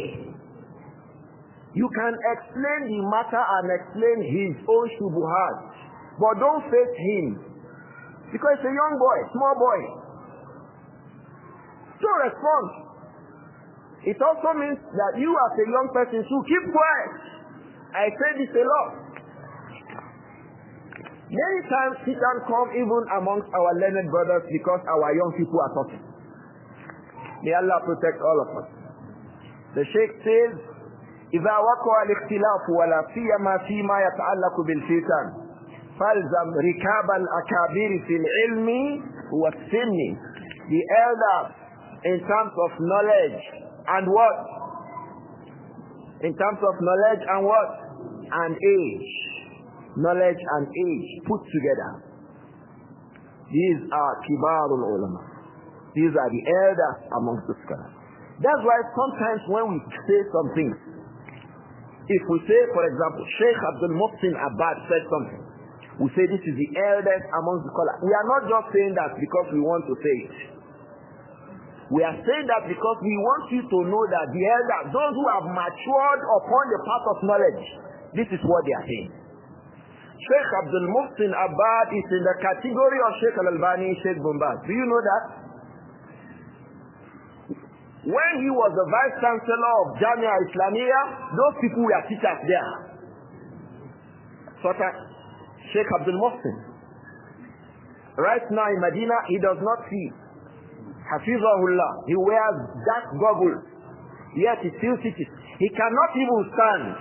You can explain the matter and explain his own shubuhat, but don't face him. Because it's a young boy, small boy. Don't respond. It also means that you as a young person should keep quiet. I say this a lot. Many times it can come even amongst our learned brothers because our young people are talking. May Allah protect all of us. The Sheikh says, إذا وقع الاختلاف ولا سيما فيما يتعلق بالفتن فالزم ركاب الأكابر في العلم والسن. The elders in terms of knowledge and what? In terms of knowledge and what? And age. Knowledge and age put together. These are kibarul ulama. These are the elders amongst the scholars. That's why sometimes when we say something, if we say, for example, Shaykh Abdul-Muhsin Abbad said something, we say this is the eldest amongst the scholars. We are not just saying that because we want to say it. We are saying that because we want you to know that the elders, those who have matured upon the path of knowledge, this is what they are saying. Shaykh Abdul-Muhsin Abbad is in the category of Shaykh Al-Albani, Shaykh Bombaz. Do you know that? When he was the vice chancellor of Jamia Islamiyya, those people were teachers there. Such as Sheikh Abdul Muhsin. Right now in Madinah, he does not see. Hafizahullah. He wears dark goggles. Yet he still teaches. He He cannot even stand.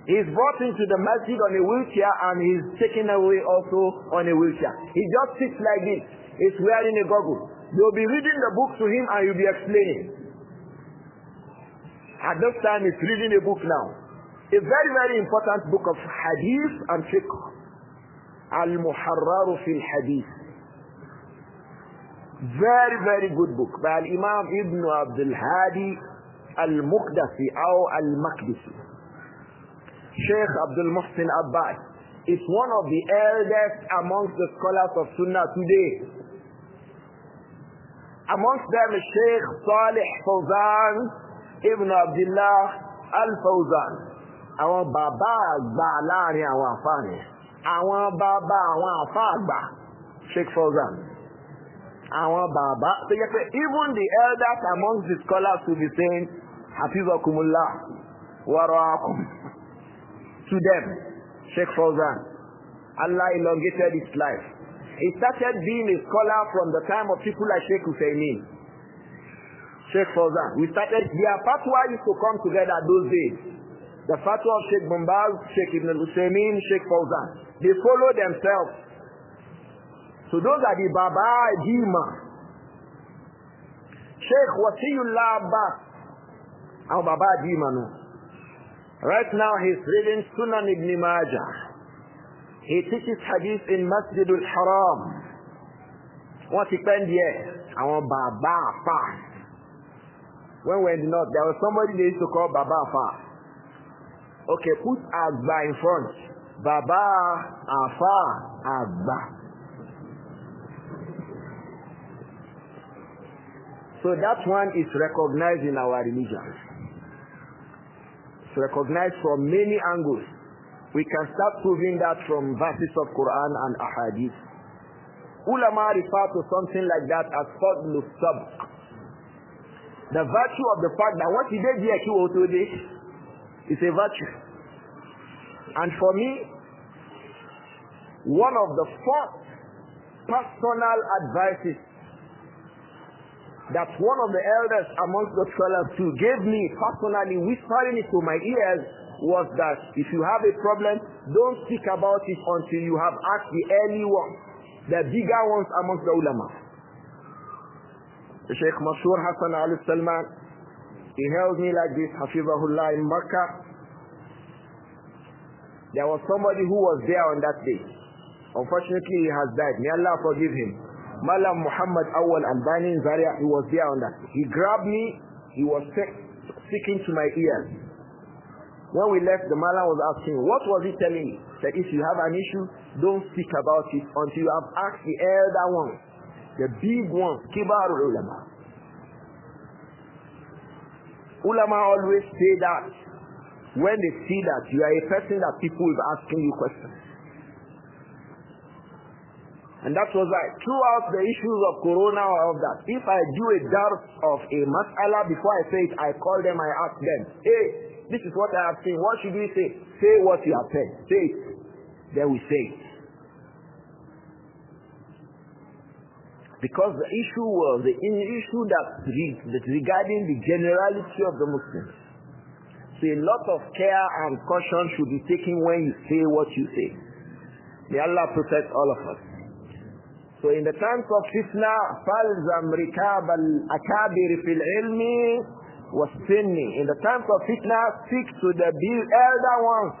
He's brought into the masjid on a wheelchair and he's taken away also on a wheelchair. He just sits like this. He's wearing a goggle. You'll be reading the book to him and you'll be explaining. At this time he's reading a book now. A very, very important book of hadith and fiqh. Al-Muharrar fil Hadith. Very, very good book by Imam Ibn Abdul Hadi Al-Muqdasi or Al-Maqdisi. Shaykh Abdul Muhsin Abbas is one of the eldest amongst the scholars of Sunnah today. Amongst them is Shaykh Salih Fawzan Ibn Abdullah Al-Fawzan. Àwọn bàbá àgbà láàrin àwọn àfáà ni. Àwọn bàbá àwọn àfáà àgbà. Shaykh Fawzan. Àwọn bàbá. So you say even the elders amongst the scholars will be saying, Hafizakumullah wa ra'akum. To them, Shaykh Fawzan. Allah elongated his life. He started being a scholar from the time of people like Shaykh Husaymin. Shaykh Fawzan. We started, their fatwa used to come together those days. The fatwa of Shaykh Bombaz, Shaykh Ibn Husaymin, Shaykh Fawzan. They follow themselves. So those are the Baba Jima. Shaykh Wasiyullah Abbas. Our Baba Jima no. Right now he's reading Sunan Ibn Majah. He teaches hadith in Masjid al-Haram. What he spent here? Our Baba Fa. When we're in the north, there was somebody they used to call Baba Fa. Okay, put Agba in front. Baba, Afa, Agba. So that one is recognized in our religion. It's recognized from many angles. We can start proving that from verses of Quran and Ahadith. Ulama refer to something like that as Fadlu Sabq. The virtue of the fact that what he did here, it's a virtue. And for me, one of the first personal advices that one of the elders amongst the scholars too gave me personally, whispering it to my ears, was that if you have a problem, don't speak about it until you have asked the early ones, the bigger ones amongst the ulama. The Sheikh Mashur Hassan al-Salman, he held me like this, Hafizahullah, in Makkah. There was somebody who was there on that day. Unfortunately, he has died. May Allah forgive him. Malam Muhammad Awal Albani in Zaria, he was there on that. He grabbed me, he was speaking to my ears. When we left, the Malam was asking, what was he telling me? That if you have an issue, don't speak about it until you have asked the elder ones, the big ones, Kibar Ulama. Ulama always say that when they see that you are a person that people will be asking you questions. And that was like throughout the issues of Corona or of that. If I do a dars of a mas'ala, before I say it, I call them, I ask them, hey, this is what I have seen. What should we say? Say what you have said. Say it. Then we say it. Because the issue was the issue that regarding the generality of the Muslims. So a lot of care and caution should be taken when you say what you say. May Allah protect all of us. So in the times of fitna, falzam rikab al-akabir fil ilmi was-sinni. In the times of fitna, speak to the elder ones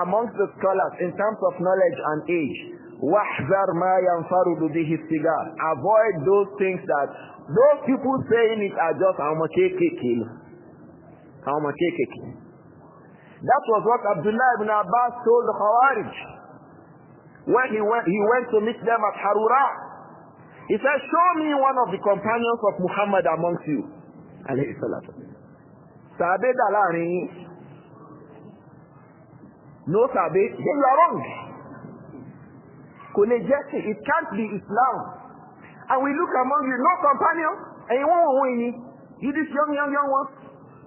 amongst the scholars in terms of knowledge and age. Wahzar ma yanfarudu bihi sigar. Avoid those things that those people saying it are just how much That was what Abdullah ibn Abbas told the Khawarij when he went to meet them at Harura. He said, show me one of the companions of Muhammad amongst you. Alayhi salatu. Sahabe dalari. No sahabe, then you are wrong. It can't be Islam. And we look among you, no companion, and you won't win. You this young one,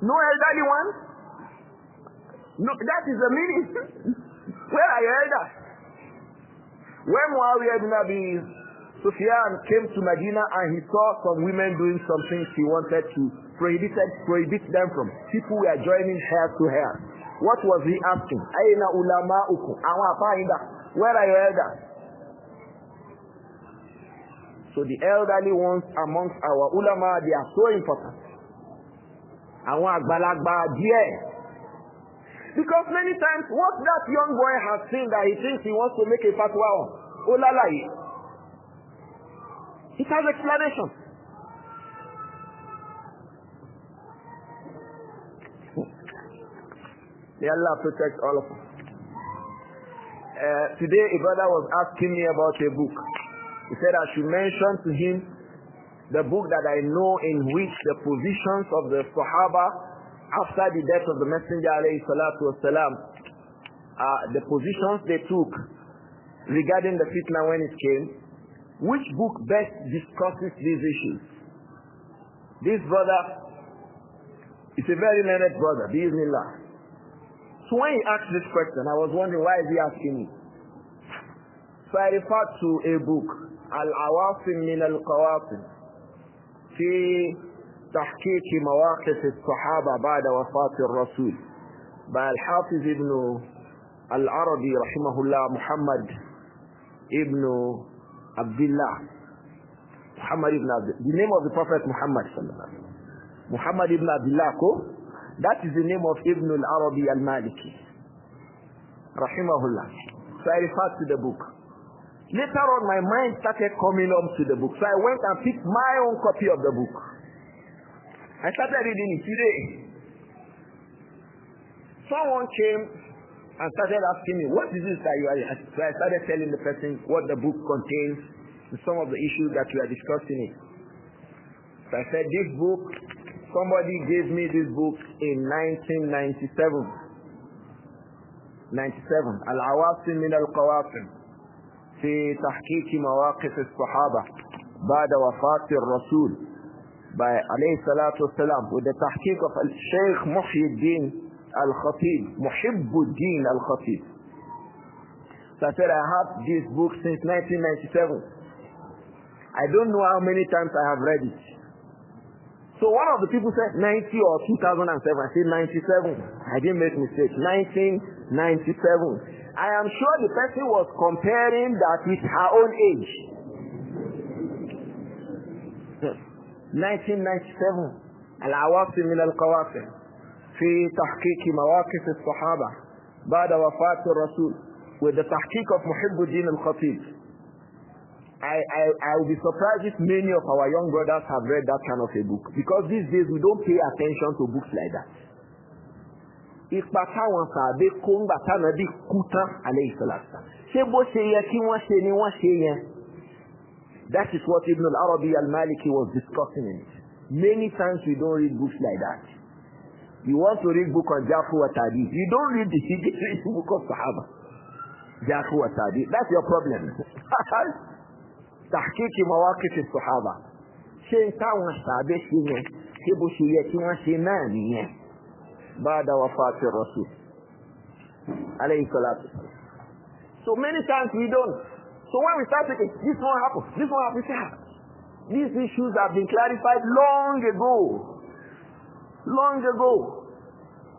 no elderly one. No, that is the meaning. Where are your elders? When Muawiyah ibn Abi Sufyan came to Medina and he saw some women doing something he wanted to prohibit them from. People were joining hair to hair. What was he asking? Aina ulama'ukum? Where are your elders? So the elderly ones amongst our ulama, they are so important. Àwọn àgbàlagbà díẹ̀. Because many times what that young boy has seen that he thinks he wants to make a fatwa on, olalaye. It has explanation. May Allah protect all of us. Today a brother was asking me about a book. He said I should mention to him the book that I know in which the positions of the Sahaba after the death of the Messenger alayhi salatu wasalam, the positions they took regarding the fitna when it came, which book best discusses these issues. This brother is a very learned brother, bi'idhnillah. So when he asked this question, I was wondering why is he asking me. So I referred to a book, Al-Awasim min al-Qawasim, fi تحقيق مواقف الصحابة بعد وفاة الرسول by Al-Hafiz ibn Al-Arabi rahimahullah Muhammad ibn Abdullah. Muhammad ibn Abdullah. The name of the Prophet Muhammad sallallahu alaihi wasallam. Muhammad ibn Abdullah ko? That is the name of Ibn Al-Arabi Al-Maliki rahimahullah. So I referred to the book. Later on my mind started coming up to the book. So I went and picked my own copy of the book. I started reading it today. Someone came and started asking me, what is this that you are? So I started telling the person what the book contains and some of the issues that we are discussing it. So I said, this book, somebody gave me this book in 1997. Al-Awasim min al-Qawasim fi tahqiq mawaqif al-Sahaba ba'da wafat al-Rasul by alayhi salatu wasalam, with the tahqiq of Shaykh Muhyiddin Al-Khatib, Muhibbuddin Al-Khatib. So I said I have this book since 1997. I don't know how many times I have read it. So one of the people said 90 or 2007. I said 97. I didn't make mistake. 1997. I am sure the person was comparing that with her own age. 1997. Al-Awasim min al-Qawasim fi tahqiq mawaqif al-Sahaba ba'da wafat al-Rasul, with the tahqiq of Muhibbuddin Al-Khatib. I will be surprised if many of our young brothers have read that kind of a book, because these days we don't pay attention to books like that. Ipa táwọn sàbẹ kó ń gbà táwọn bí kú tán alayhi salatu. Ṣé bó ṣe yẹ kí wọ́n ṣe ni wọ́n ṣe yẹn? That is what Ibn Al-Arabi Al-Maliki was discussing in it. Many times we don't read books like that. You want to read book on Jafu wa Tadi. You don't read the book of Sahaba. Jafu wa Tadi. That's your problem. تحقيق مواقف الصحابة. شيء táwọn sàbẹ ṣe yẹn, ṣé bó ṣe yẹ kí wọ́n ṣe náà nìyẹn. بعد وفاة الرسول عليه الصلاة والسلام. So many times we don't. So when we start thinking, this one happened, these issues have been clarified long ago.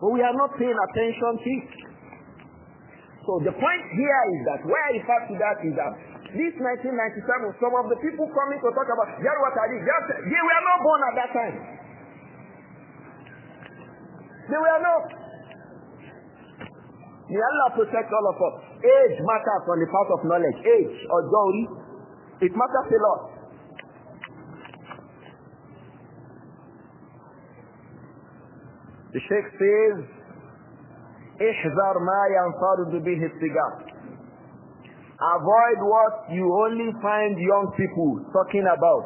But we are not paying attention to it. So the point here is that, where I refer to that is that this 1997, some of the people coming to talk about they were not born at that time. They were not. May Allah protect all of us. Age matters on the path of knowledge. Age or dowry, it matters a lot. The Sheikh says, احذر ما ينفرد به السجار. Avoid what you only find young people talking about,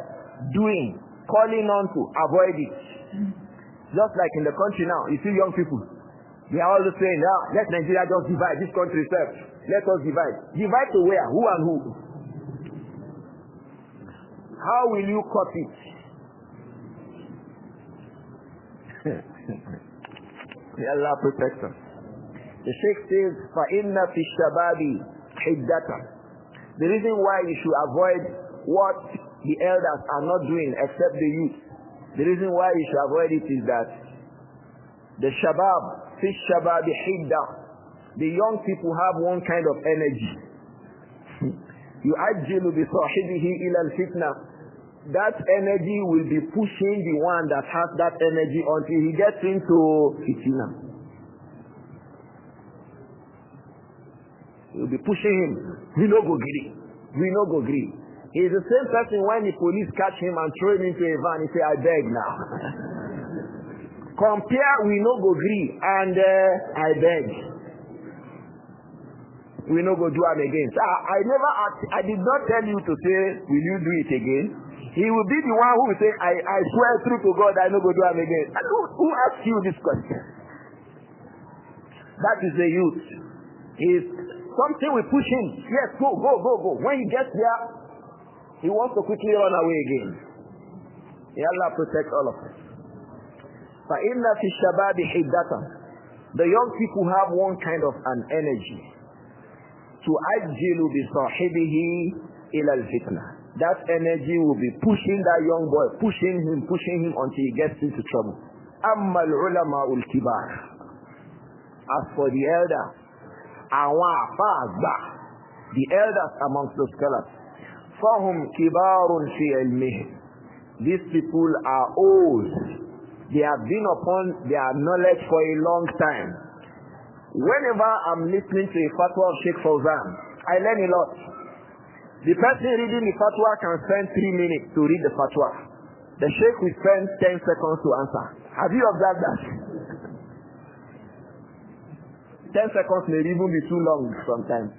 doing, calling on to. Avoid it. Just like in the country now, you see young people. They are always saying, let Nigeria just divide, this country itself. Let us divide. Divide to where? Who and who? How will you cut it? May Allah protect us. The Sheikh says, فَإِنَّ فِي الشَّبَابِ حِدَّةً. The reason why you should avoid what the elders are not doing except the youth. The reason why you should avoid it is that the shabab, fi shababi hidda, the young people have one kind of energy. Yu'ajjilu bi sahibihi ila al-fitna. That energy will be pushing the one that has that energy until he gets into fitna. He will be pushing him. We no go agree. We no go agree. He is the same person when the police catch him and throw him into a van, he say, I beg now. Compare we no go agree and I beg. We no go do it again. So I did not tell you to say, will you do it again? He will be the one who will say, I swear through to God, I no go do it again. And who asked you this question? That is the youth. Something will push him. Yes, go. When he gets there, he wants to quickly run away again. May Allah protect all of us. فَإِنَّ فِي الشَّبَابِ حِدَّةً. The young people have one kind of an energy. تُعَجِّلُ بِصَاحِبِهِ إِلَى الْفِتْنَةِ. That energy will be pushing that young boy, pushing him until he gets into trouble. أَمَّا الْعُلَمَاءُ الْكِبَارِ. As for the elders, the elders amongst the scholars, فَهُمْ كِبَارٌ فِي عِلْمِهِمْ. These people are old. They have been upon their knowledge for a long time. Whenever I'm listening to a fatwa of Shaykh Fawzan, I learn a lot. The person reading the fatwa can spend 3 minutes to read the fatwa. The Shaykh will spend 10 seconds to answer. Have you observed that? 10 seconds may even be too long sometimes.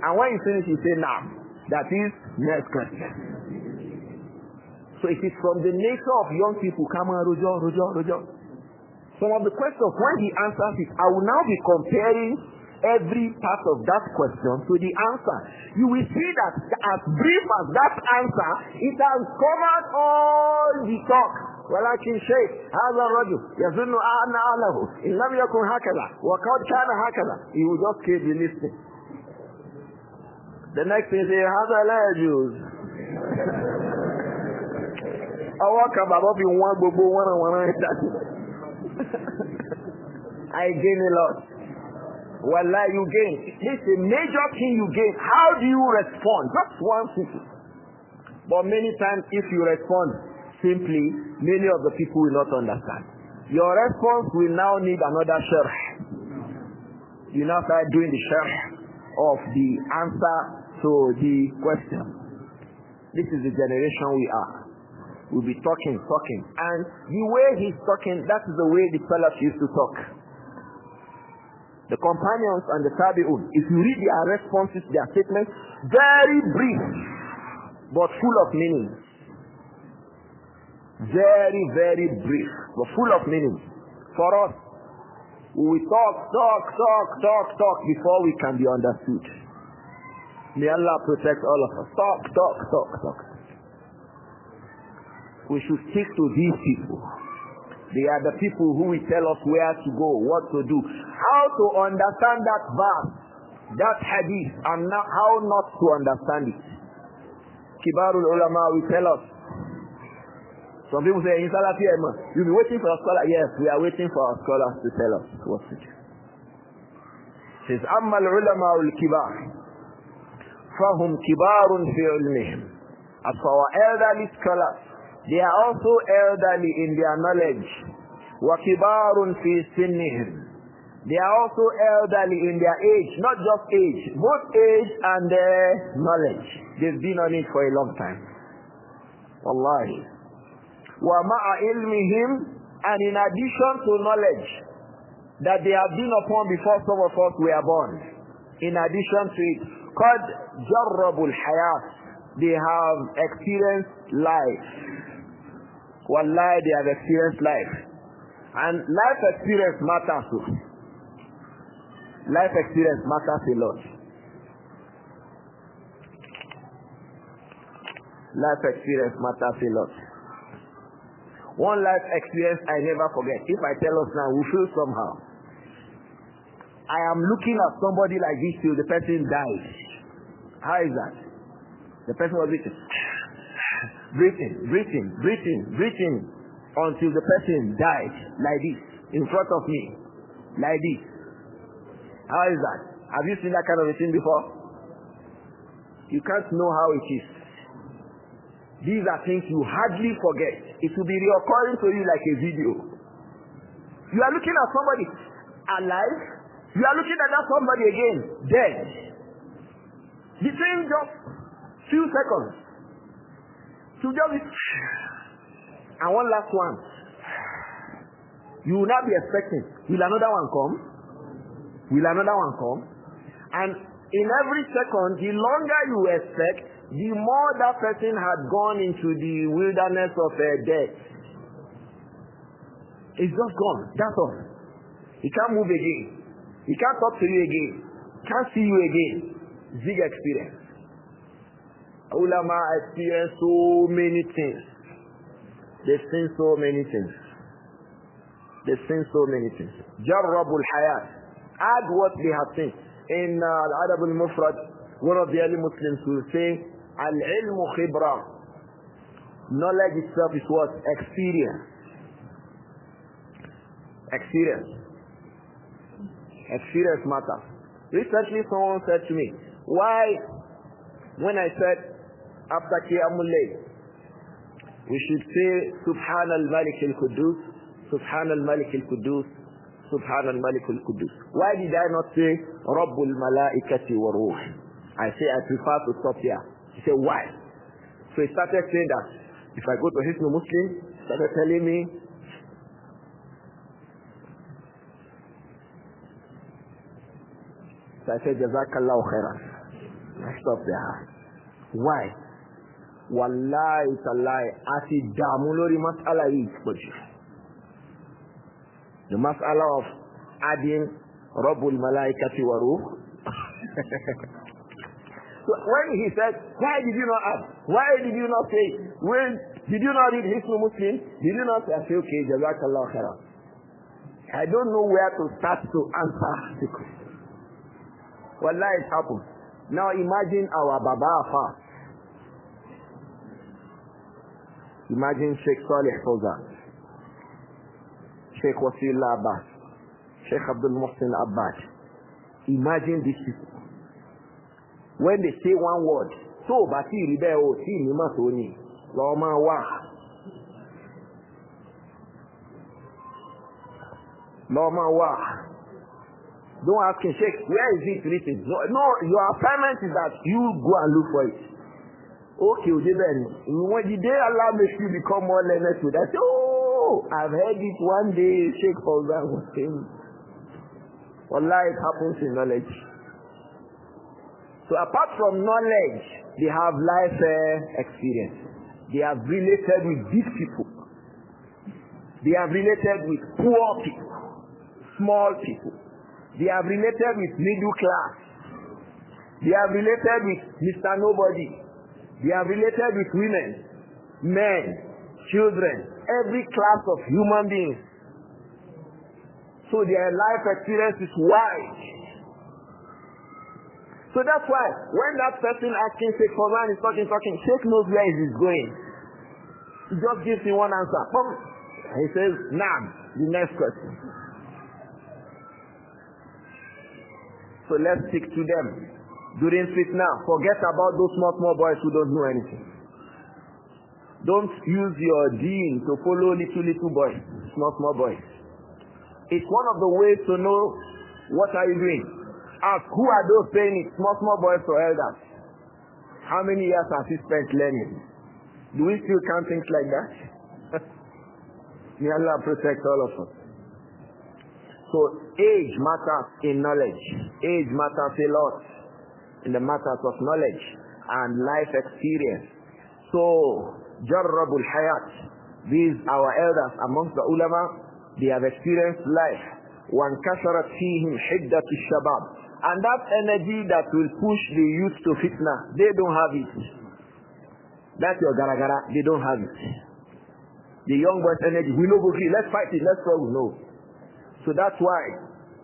And when you finish, you say, nah, that is next question. So it is from the nature of young people, come on, Rojo. Some of the questions, when he answers it, I will now be comparing every part of that question to the answer. You will see that as brief as that answer, it has covered all the talk. ولكن شيء هذا الرجل يظن أن أهله إن لم يكن هكذا وقد كان هكذا. He will just keep listening. The next thing is هذا لا يجوز. I gain a lot. Wallah, you gain. This is a major thing you gain. How do you respond? Just one thing. But many times if you respond simply, many of the people will not understand. Your response will now need another sharh. You now start doing the sharh of the answer to the question. This is the generation we are. We'll be talking. And the way he's talking, that is the way the Salaf used to talk. The companions and the Tabi'un, if you read their responses, their statements, very brief, but full of meaning. Very, very brief, but full of meaning. For us, we will talk before we can be understood. May Allah protect all of us. Talk. We should stick to these people. They are the people who will tell us where to go, what to do, how to understand that verse, that hadith, and how not to understand it. Kibarul ulama will tell us. Some people say, you'll be waiting for a scholar. Yes, we are waiting for our scholars to tell us what to do. It says, أَمَّا الْعُلَمَاءُ الْكِبَارِ فَهُمْ كِبَارٌ فِي عِلْمِهِمْ. As for our elderly scholars, they are also elderly in their knowledge. وَكِبَارٌ فِي سِنِّهِمْ. They are also elderly in their age, not just age, both age and knowledge. They've been on it for a long time. Wallahi. وَمَعَ عِلْمِهِمْ. And in addition to knowledge that they have been upon before some of us were born, in addition to it, قَدْ جَرَّبُوا الْحَيَاةِ. They have experienced life. Wallahi, they have experienced life. And life experience matters too. Life experience matters a lot. Life experience matters a lot. One life experience I never forget. If I tell us now, we feel somehow. I am looking at somebody like this till the person dies. How is that? The person was breathing until the person died like this in front of me, like this. How is that? Have you seen that kind of a thing before? You can't know how it is. These are things you hardly forget. It will be reoccurring to you like a video. You are looking at somebody alive. You are looking at that somebody again dead. Between just few seconds. To just and one last one. You will not be expecting. Will another one come? Will another one come? And in every second, the longer you expect, the more that person had gone into the wilderness of death. It's just gone. That's all. He can't move again. He can't talk to you again. Can't see you again. Big experience. Ulama experienced so many things. They've seen so many things. They've seen so many things. Jarrabul hayat. Add what they have seen. In Al-Adab al-Mufrad, one of the early Muslims will say, Al-ilmu khibra. Knowledge itself is what? Experience. Experience. Experience matters. Recently someone said to me, why, when I said, after Qiyamul Layl, we should say, Subhan al-Malik al-Quddus, Subhan al-Malik al-Quddus, Subhan al-Malik al-Quddus. Why did I not say, Rabbul Malaikati wa Ruh? I say, I prefer to stop here. He said, why? So he started saying that, if I go to Hisnu Muslim, he started telling me, so I said, Jazakallahu khairan. I stopped there. Why? Wallahi tallahi, ati damulori mas'ala is the mas'ala of adding Rabbul Malaikati wa Ruh. So when he said, why did you not add? Why did you not say? When did you not read Hisnu Muslim? Did you not say, I say, okay, Jazakallahu khairan. I don't know where to start to answer the question. Wallahi, it happened. Now imagine our Baba Afa. Imagine Sheikh Salih Fawzan, Sheikh Wasilullah Abbas, Sheikh Abdul Muhsin Abbas. Imagine these people. When they say one word, so bati ribe o ti ni ma so ni lo ma wa. Lo ma wa. Don't ask him, Sheikh, where is it written? No, your assignment is that you go and look for it. Okay, then when the day Allah makes you become more learned to that, oh, I've heard it one day, Sheikh Fawzan was saying. Wallahi, it happens in knowledge. So apart from knowledge, they have life experience. They have related with these people. They have related with poor people, small people. They have related with middle class. They have related with Mr. Nobody. They have related with women, men, children, every class of human beings. So their life experience is wide. So that's why when that person asking Sheikh Fawzan is talking, Sheikh knows where he is going. He just gives me one answer. He says, Naam, the next question. So let's stick to them. During fitna, forget about those small boys who don't know anything. Don't use your deen to follow little boys, small boys. It's one of the ways to know what are you doing. Ask, who are those paying it, small boys or elders? How many years have you spent learning? Do we still count things like that? May Allah protect all of us. So age matters in knowledge. Age matters a lot in the matters of knowledge and life experience. So, Jarrabul Hayat, these our elders amongst the ulama, they have experienced life. وَانْكَسَرَتْ فِيهِمْ حِدَّةُ الشَّبَابِ. And that energy that will push the youth to fitna, they don't have it. That's your gara. They don't have it. The young boy's energy, we know, let's fight it, let's struggle. No. So that's why,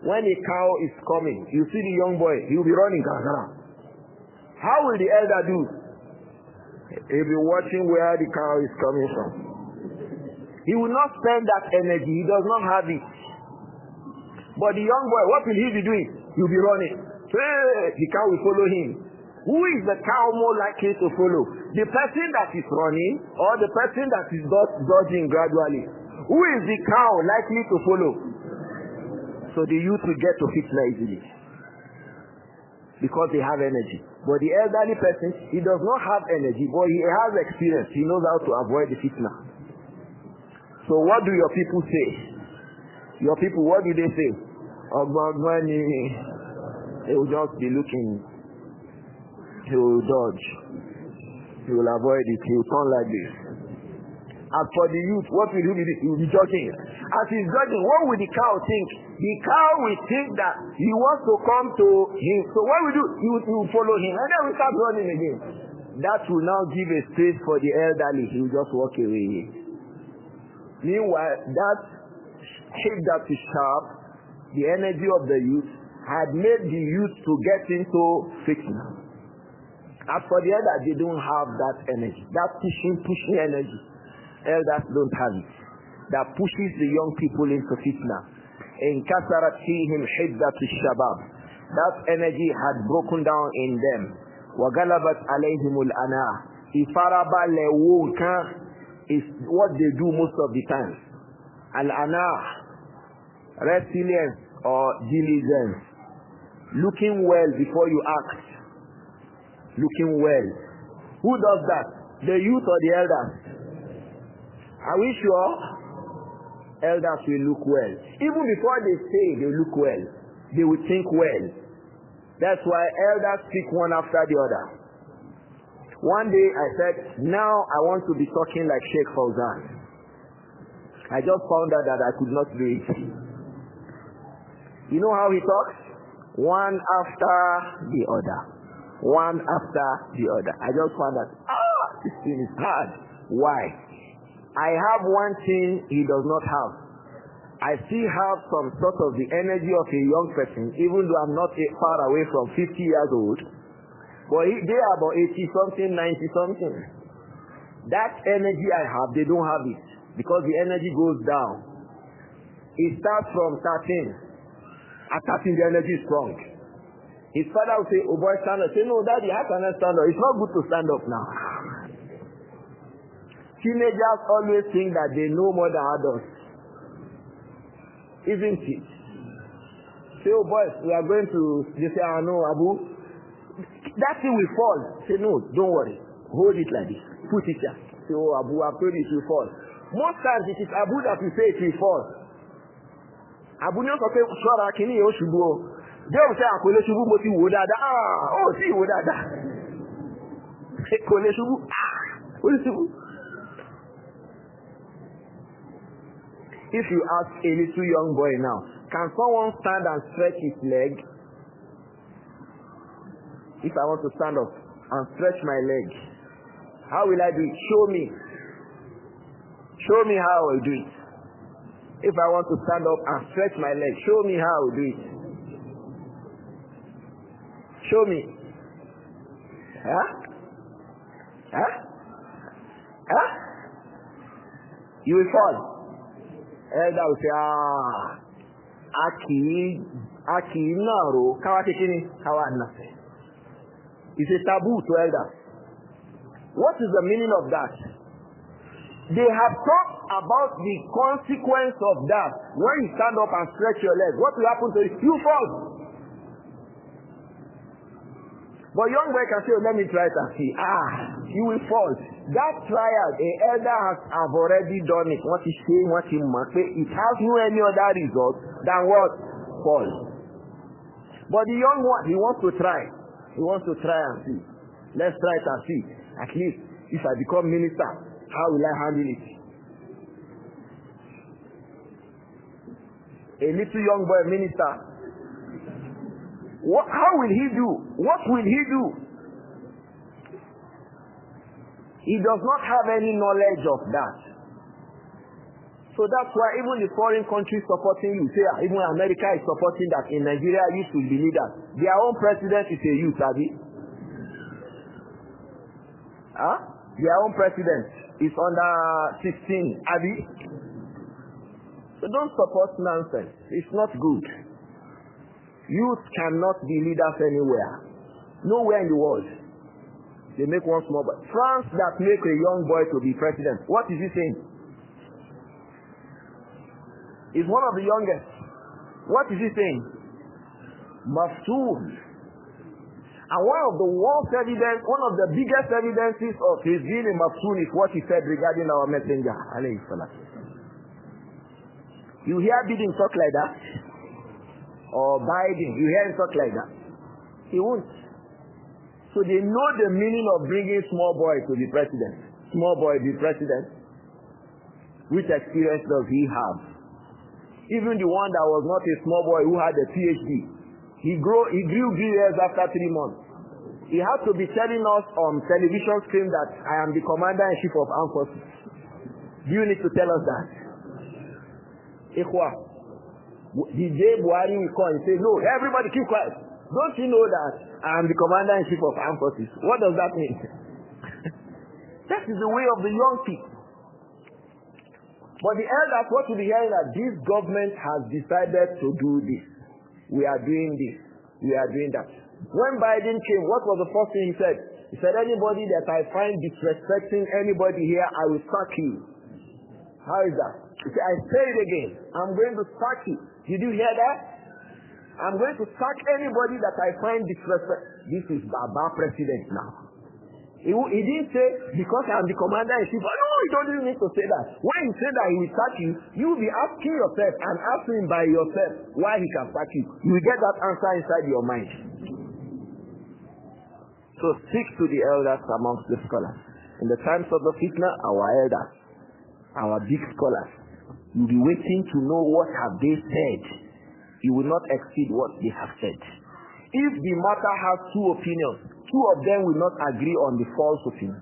when a cow is coming, you see the young boy, he will be running gara. How will the elder do? He'll be watching where the cow is coming from. He will not spend that energy. He does not have it. But the young boy, what will he be doing? He'll be running. Hey, the cow will follow him. Who is the cow more likely to follow? The person that is running or the person that is dodging gradually? Who is the cow likely to follow? So the youth will get to fitna easily. Because they have energy. But the elderly person, he does not have energy, but he has experience. He knows how to avoid the fitna. So what do your people say? Your people, what do they say? He will just be looking. He will dodge. He will avoid it. He will turn like this. As for the youth, what will he be? He will be jogging. As he's jogging, what will the cow think? The cow will think that he wants to come to him. So what we do? He will follow him. And then we start running again. That will now give a space for the elderly. He will just walk away. Meanwhile, that hip that is sharp, the energy of the youth, had made the youth to get into fitna. As for the elders, they don't have that energy. That pushing energy. Elders don't have it. That pushes the young people into fitna. In kasarat fihim hiddatu shabab. That energy had broken down in them. Wa galabat alayhimul ana. Ifaraba lewunka is what they do most of the time. Al-ana, resilience or diligence. Looking well before you act. Looking well. Who does that? The youth or the elders? Are we sure? Elders will look well. Even before they say they look well, they will think well. That's why elders speak one after the other. One day I said, now I want to be talking like Shaykh Fawzan. I just found out that I could not do it. You know how he talks? One after the other. One after the other. I just found that, this thing is hard. Why? I have one thing he does not have. I still have some sort of the energy of a young person, even though I'm not far away from 50 years old. But they are about 80-something, 90-something. That energy I have, they don't have it. Because the energy goes down. It starts from 13. At 13, the energy is strong. His father will say, oh boy, stand up. Say, no, daddy, how can I stand up? It's not good to stand up now. Teenagers always think that they know more than adults. Isn't it? Say, oh boys, we are going to, they say, I know, Abu. That thing will fall. Say, no, don't worry. Hold it like this. Put it here. Say, oh Abu, I've told you it will fall. Most times it is Abu that will say it will fall. Abu knows okay, sorry, kini yo shubu. They will say, Akole shubu mo ti wo dada. Ti wo dada. Kole shubu. Kole shubu. If you ask a little young boy now, can someone stand and stretch his leg? If I want to stand up and stretch my leg, how will I do it? Show me. Show me how I will do it. If I want to stand up and stretch my leg, show me how I will do it. Show me. Huh? Huh? Huh? You will fall. Elder will say, Aki naro, kawa kekini, kawa nase. It's a taboo to elders. What is the meaning of that? They have talked about the consequence of that. When you stand up and stretch your leg, what will happen to you? You fall. But young boy can say, let me try it and see. You will fall. That trial, the elder have already done it. What he's saying, what he must say, it has no any other result than what? Fall. But the young one, he wants to try. He wants to try and see. Let's try it and see. At least, if I become minister, how will I handle it? A little young boy minister, how will he do? What will he do? He does not have any knowledge of that. So that's why even the foreign countries supporting you, say even America is supporting that in Nigeria youth will be leaders. Their own president is a youth, Abi. their own president is under 16, Abi. So don't support nonsense. It's not good. Youth cannot be leaders anywhere. Nowhere in the world. They make one small boy. France that make a young boy to be president. What is he saying? He's one of the youngest. What is he saying? Maftoon. And one of the worst evidence, one of the biggest evidences of his being a maftoon is what he said regarding our messenger. You hear Biden talk like that? Or Biden, you hear him talk like that? He won't. So they know the meaning of bringing small boy to be president. Small boy be president. Which experience does he have? Even the one that was not a small boy who had a PhD, he grew years after 3 months. He had to be telling us on television screen that I am the commander-in-chief of armed forces. Do you need to tell us that? Ikhwa, the day Buhari will call and say, no, everybody keep quiet. Don't you know that I am the commander-in-chief of armed forces? What does that mean? That is the way of the young people. But the elders, what will be hearing that this government has decided to do this. We are doing this. We are doing that. When Biden came, what was the first thing he said? He said, anybody that I find disrespecting anybody here, I will sack you. How is that? He said, I say it again. I'm going to sack you. Did you hear that? I'm going to sack anybody that I find disrespect. This is Baba president now. He didn't say, because I'm the commander-in-chief. No, he don't need to say that. When he said that he will sack you, you will be asking yourself and asking by yourself why he can sack you. You will get that answer inside your mind. So speak to the elders amongst the scholars. In the times of the fitna, our elders, our big scholars, you'll be waiting to know what have they said. You will not exceed what they have said. If the matter has two opinions, two of them will not agree on the false opinion.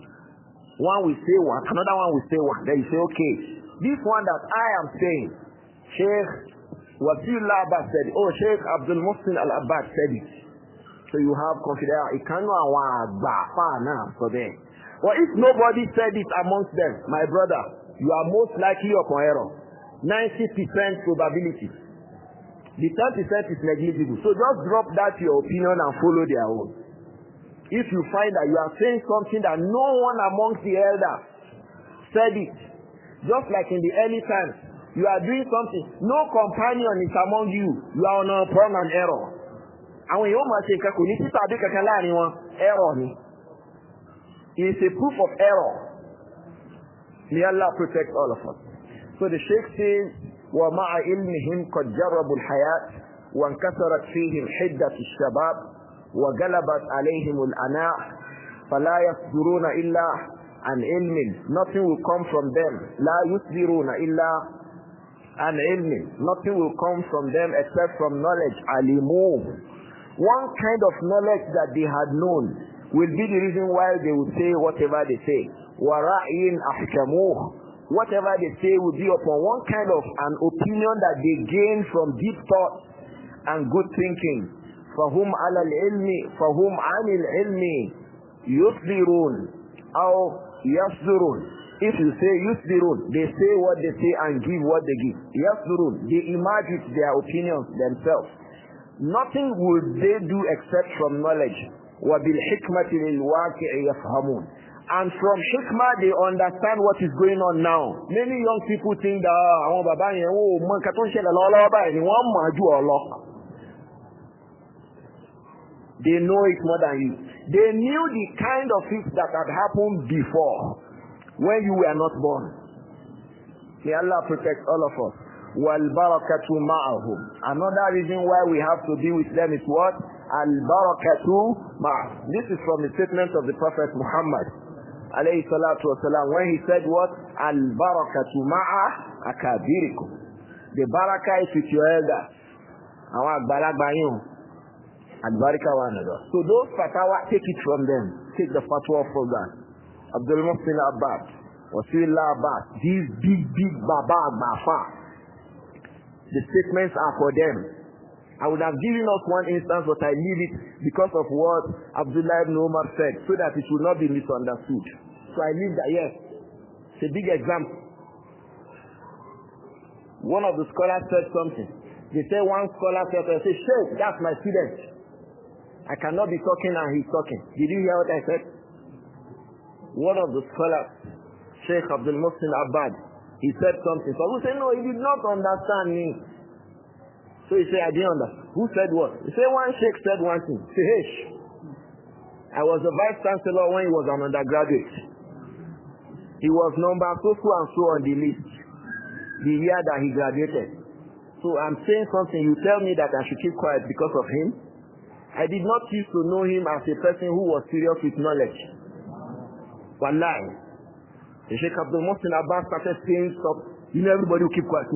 One will say one, another one will say one. Then you say, okay, this one that I am saying, Shaykh Abdul-Raūf said, oh, Shaykh Abdul-Muhsin Al-Abbad said it. So you have confidence. Well, if nobody said it amongst them, my brother, you are most likely upon error. 90% probability. The 10% is negligible. So just drop that your opinion and follow their own. If you find that you are saying something that no one amongst the elders said it, just like in the early times, you are doing something, no companion is among you, you are on a prong and error. And when you must say, error. It is a proof of error. May Allah protect all of us. So the Sheikh says, وَمَعَ إِلْمِهِمْ قَدْ جَرَّبُوا الْحَيَاةِ وَانْكَسَرَتْ فِيهِمْ حِدَّةُ الشَّبَابِ وَغَلَبَتْ عَلَيْهِمُ الْأَنَاءِ فَلَا يَصْدُرُونَ إِلَّا عَنْ عِلْمٍ. Nothing will come from them. لَا يُصْدِرُونَ إِلَّا عَنْ عِلْمٍ. Nothing will come from them except from knowledge. عَلِمُوهُ. One kind of knowledge that they had known will be the reason why they will say whatever they say. وَرَأْيٍ أَحْكَمُوهُ. Whatever they say will be upon one kind of an opinion that they gain from deep thought and good thinking. فَهُمْ عَلَى الْعِلْمِ فَهُمْ عَنِ الْعِلْمِ يُصْدِرُونَ أو يَصْدُرُونَ. If you say يُصْدِرُونَ, they say what they say and give what they give. يَصْدُرُونَ, they emerge with their opinions themselves. Nothing will they do except from knowledge. وَبِالْحِكْمَةِ لِلْوَاقِعِ يَفْهَمُونَ. And from hikmah, they understand what is going on now. Many young people think that they know it more than you. They knew the kind of things that had happened before, when you were not born. May Allah protect all of us. وَالْبَرَكَةُ مَعَهُمْ. Another reason why we have to be with them is what? Al-barakatu ma'ah. This is from the statement of the Prophet Muhammad alayhi salatu wasalam, when he said what? Al-barakatu ma'a akabirikum. The barakah is with your elders. Al-baraka wa another. So those fatwa, take it from them. Take the fatwa from them. Abdul Muhsin Abbad, Wasilullah Abbad, these big baba bafa. The statements are for them. I would have given us one instance, but I leave it because of what Abdullah ibn Umar said, so that it will not be misunderstood. so I leave that. Yes. It's a big example. One of the scholars said something. They say one scholar said, Sheikh, that's my student. I cannot be talking and he's talking. Did you hear what I said? One of the scholars, Shaykh Abdul Muhsin Abbad, he said something. So we say, no, he did not understand me. So he said, I didn't understand. Who said what? He said, one Sheikh said one thing. Say, hey, I was a vice chancellor when he was an undergraduate. He was number so and so on the list the year that he graduated. So I'm saying something, you tell me that I should keep quiet because of him. I did not used to know him as a person who was serious with knowledge. Wallahi. The Sheikh Abdul Muhsin Abbas started saying stuff. You know, everybody will keep quiet.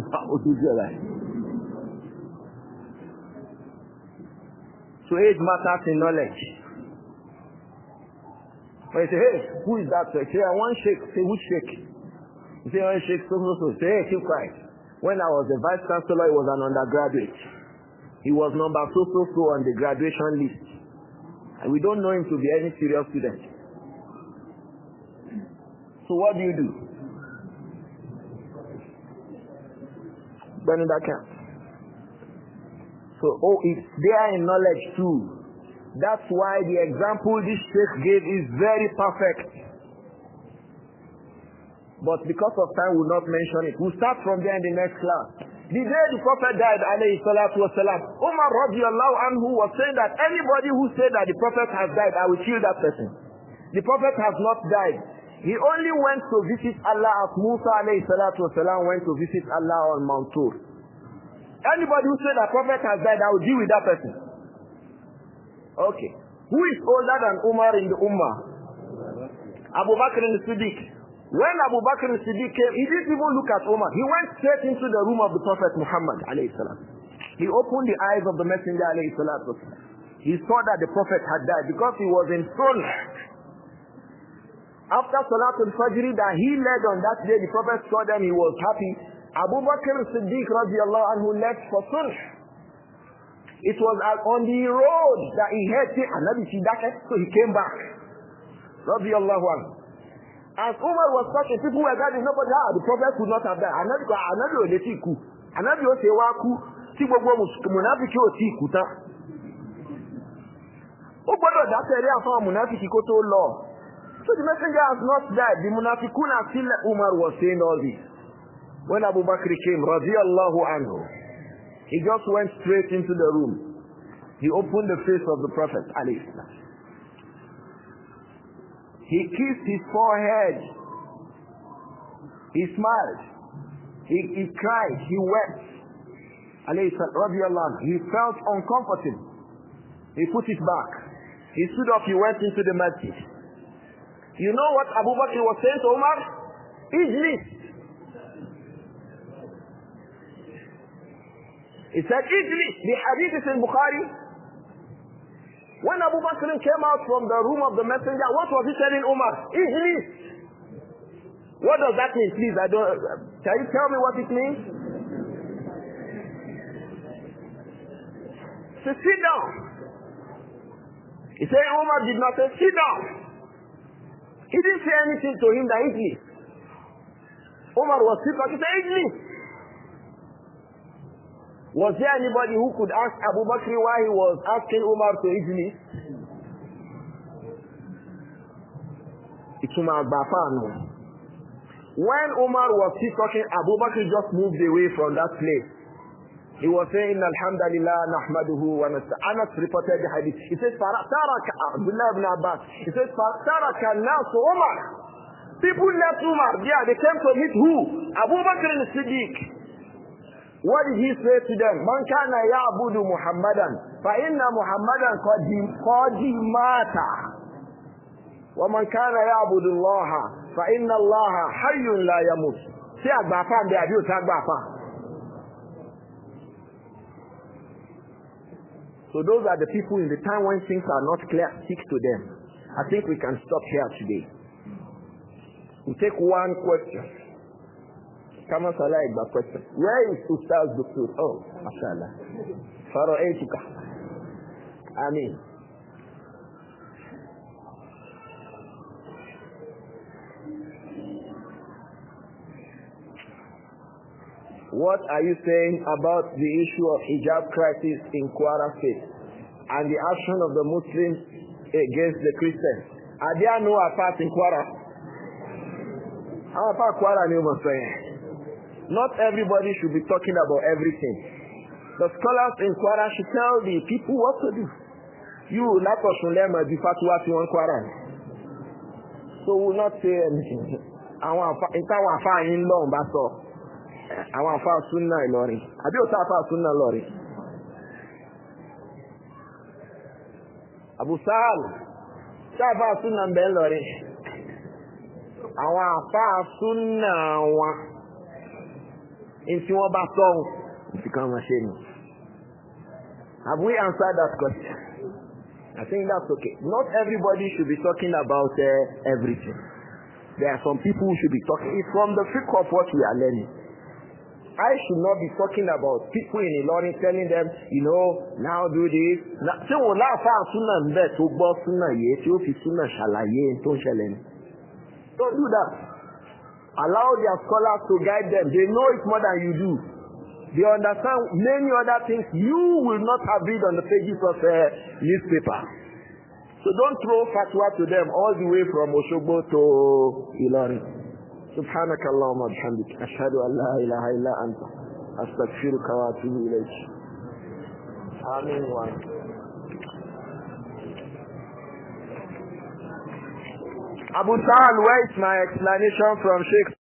So age matters in knowledge. When you say, hey, who is that? Say, I want Sheikh. Say, which Sheikh? You say, I want Sheikh. So. Say, hey, keep quiet. When I was the vice chancellor, he was an undergraduate. He was number so on the graduation list. And we don't know him to be any serious student. So what do you do? Burn that camp. So, it's there in knowledge too. That's why the example this Sheikh gave is very perfect. But because of time, we'll not mention it. We'll start from there in the next class. The day the Prophet died, alayhi salatu wasalam, Umar radiallahu anhu was saying that anybody who said that the Prophet has died, I will kill that person. The Prophet has not died. He only went to visit Allah as Musa alayhi salatu wasalam went to visit Allah on Mount Tur. Anybody who said that Prophet has died, I will deal with that person. Okay. Who is older than Umar in the Ummah? Abu Bakr al-Siddiq. When Abu Bakr al-Siddiq came, he didn't even look at Umar. He went straight into the room of the Prophet Muhammad alayhi salam. He opened the eyes of the Messenger alayhi salatu. He saw that the Prophet had died because he was in sulh. After Salatul Fajr that he led on that day, the Prophet saw them, he was happy. Abu Bakr al-Siddiq radiallahu anhu left for sulh. It was on the road that he heard Anabi Siddiq, so he came back. Radiallahu anhu. As Umar was talking, people were gathering, nobody, the Prophet could not have died. Anabi will let you cool. Anabi will say, Waku, Tibogo Munafiki will see Kuta. Oh, but that's a real form Munafiki Koto law. So the messenger has not died. The Munafikun are still like Umar was saying all this. When Abu Bakr came, radiallahu anhu, he just went straight into the room. He opened the face of the Prophet, alayhi salam. He kissed his forehead. He smiled. He cried. He wept. Alayhi salam. He felt uncomfortable. He put it back. He stood up. He went into the masjid. You know what Abu Bakr was saying to Umar? Ijlis. He said, Ijlis. The hadith is in Bukhari. When Abu Bakr came out from the room of the messenger, what was he telling Umar? Ijlis. What does that mean? Please, can you tell me what it means? Say, sit down. He said, Umar did not say, sit down. He didn't say anything to him that Ijlis. Umar was sitting, he said, Ijlis. Was there anybody who could ask Abu Bakr why he was asking Umar to Ijlis? It's Umar Bafan. When Umar was still talking, Abu Bakr just moved away from that place. He was saying, Alhamdulillah, Nahmaduhu wa nasta'in. Anas reported the hadith. He says, Taraka Abdullah ibn Abbas. He says, Taraka nas Umar. People left Umar. Yeah, they came to meet who? Abu Bakr al-Siddiq. What did he say to them? Man kana ya'budu Muhammadan, fa inna Muhammadan qad mata. Wa man kana ya'budu Allah, fa inna Allah hayyun la yamut. Say agbafa nbe abi o ta agbafa. So those are the people in the time when things are not clear, stick to them. I think we can stop here today. We take one question. Kama Salah Igba question. Where is Ustaz Doctor? Oh, mashallah. Fara'aytuka. Ameen. what are you saying about the issue of hijab crisis in Kwara State and the action of the Muslims against the Christians? Are there no apart in Kwara? Our apart Kwara ni mo saying. Not everybody should be talking about everything. The scholars in Kwara should tell the people what to do. You will not learn the fatwa to one Kwara. So we will not say anything. Àwọn àfáà yín lọ́hùn bá sọ. Àwọn àfáà súnà Ìlọrin. Àbí òtá àfáà súnà Ìlọrin. Abu Sahal. Ṣé àfáà súnà ń bẹ Ìlọrin? Àwọn àfáà súnà wọn. Ìtí wọ́n bá sọ̀hún. Ìtìkan wọn ṣe ni. Have we answered that question? I think that's okay. Not everybody should be talking about everything. There are some people who should be talking. It's from the fiqh of what we are learning. I should not be talking about people in Ilorin telling them, you know, now do this. Ṣé wọ́n láàfáà súnà ń bẹ̀ tó gbọ́ súnà yé tí ó fi súnà ṣàlàyé tó ń ṣẹlẹ̀ ni? Don't do that. Allow their scholars to guide them. They know it more than you do. They understand many other things you will not have read on the pages of newspaper. So don't throw fatwa to them all the way from Oshogbo to Ilorin. Subhanaka Allahumma bihamdik. Ashhadu an la ilaha illa anta. Astaghfiruka wa atubu ilayk. Amin wa Abu Sahal, where is my explanation from Shaykh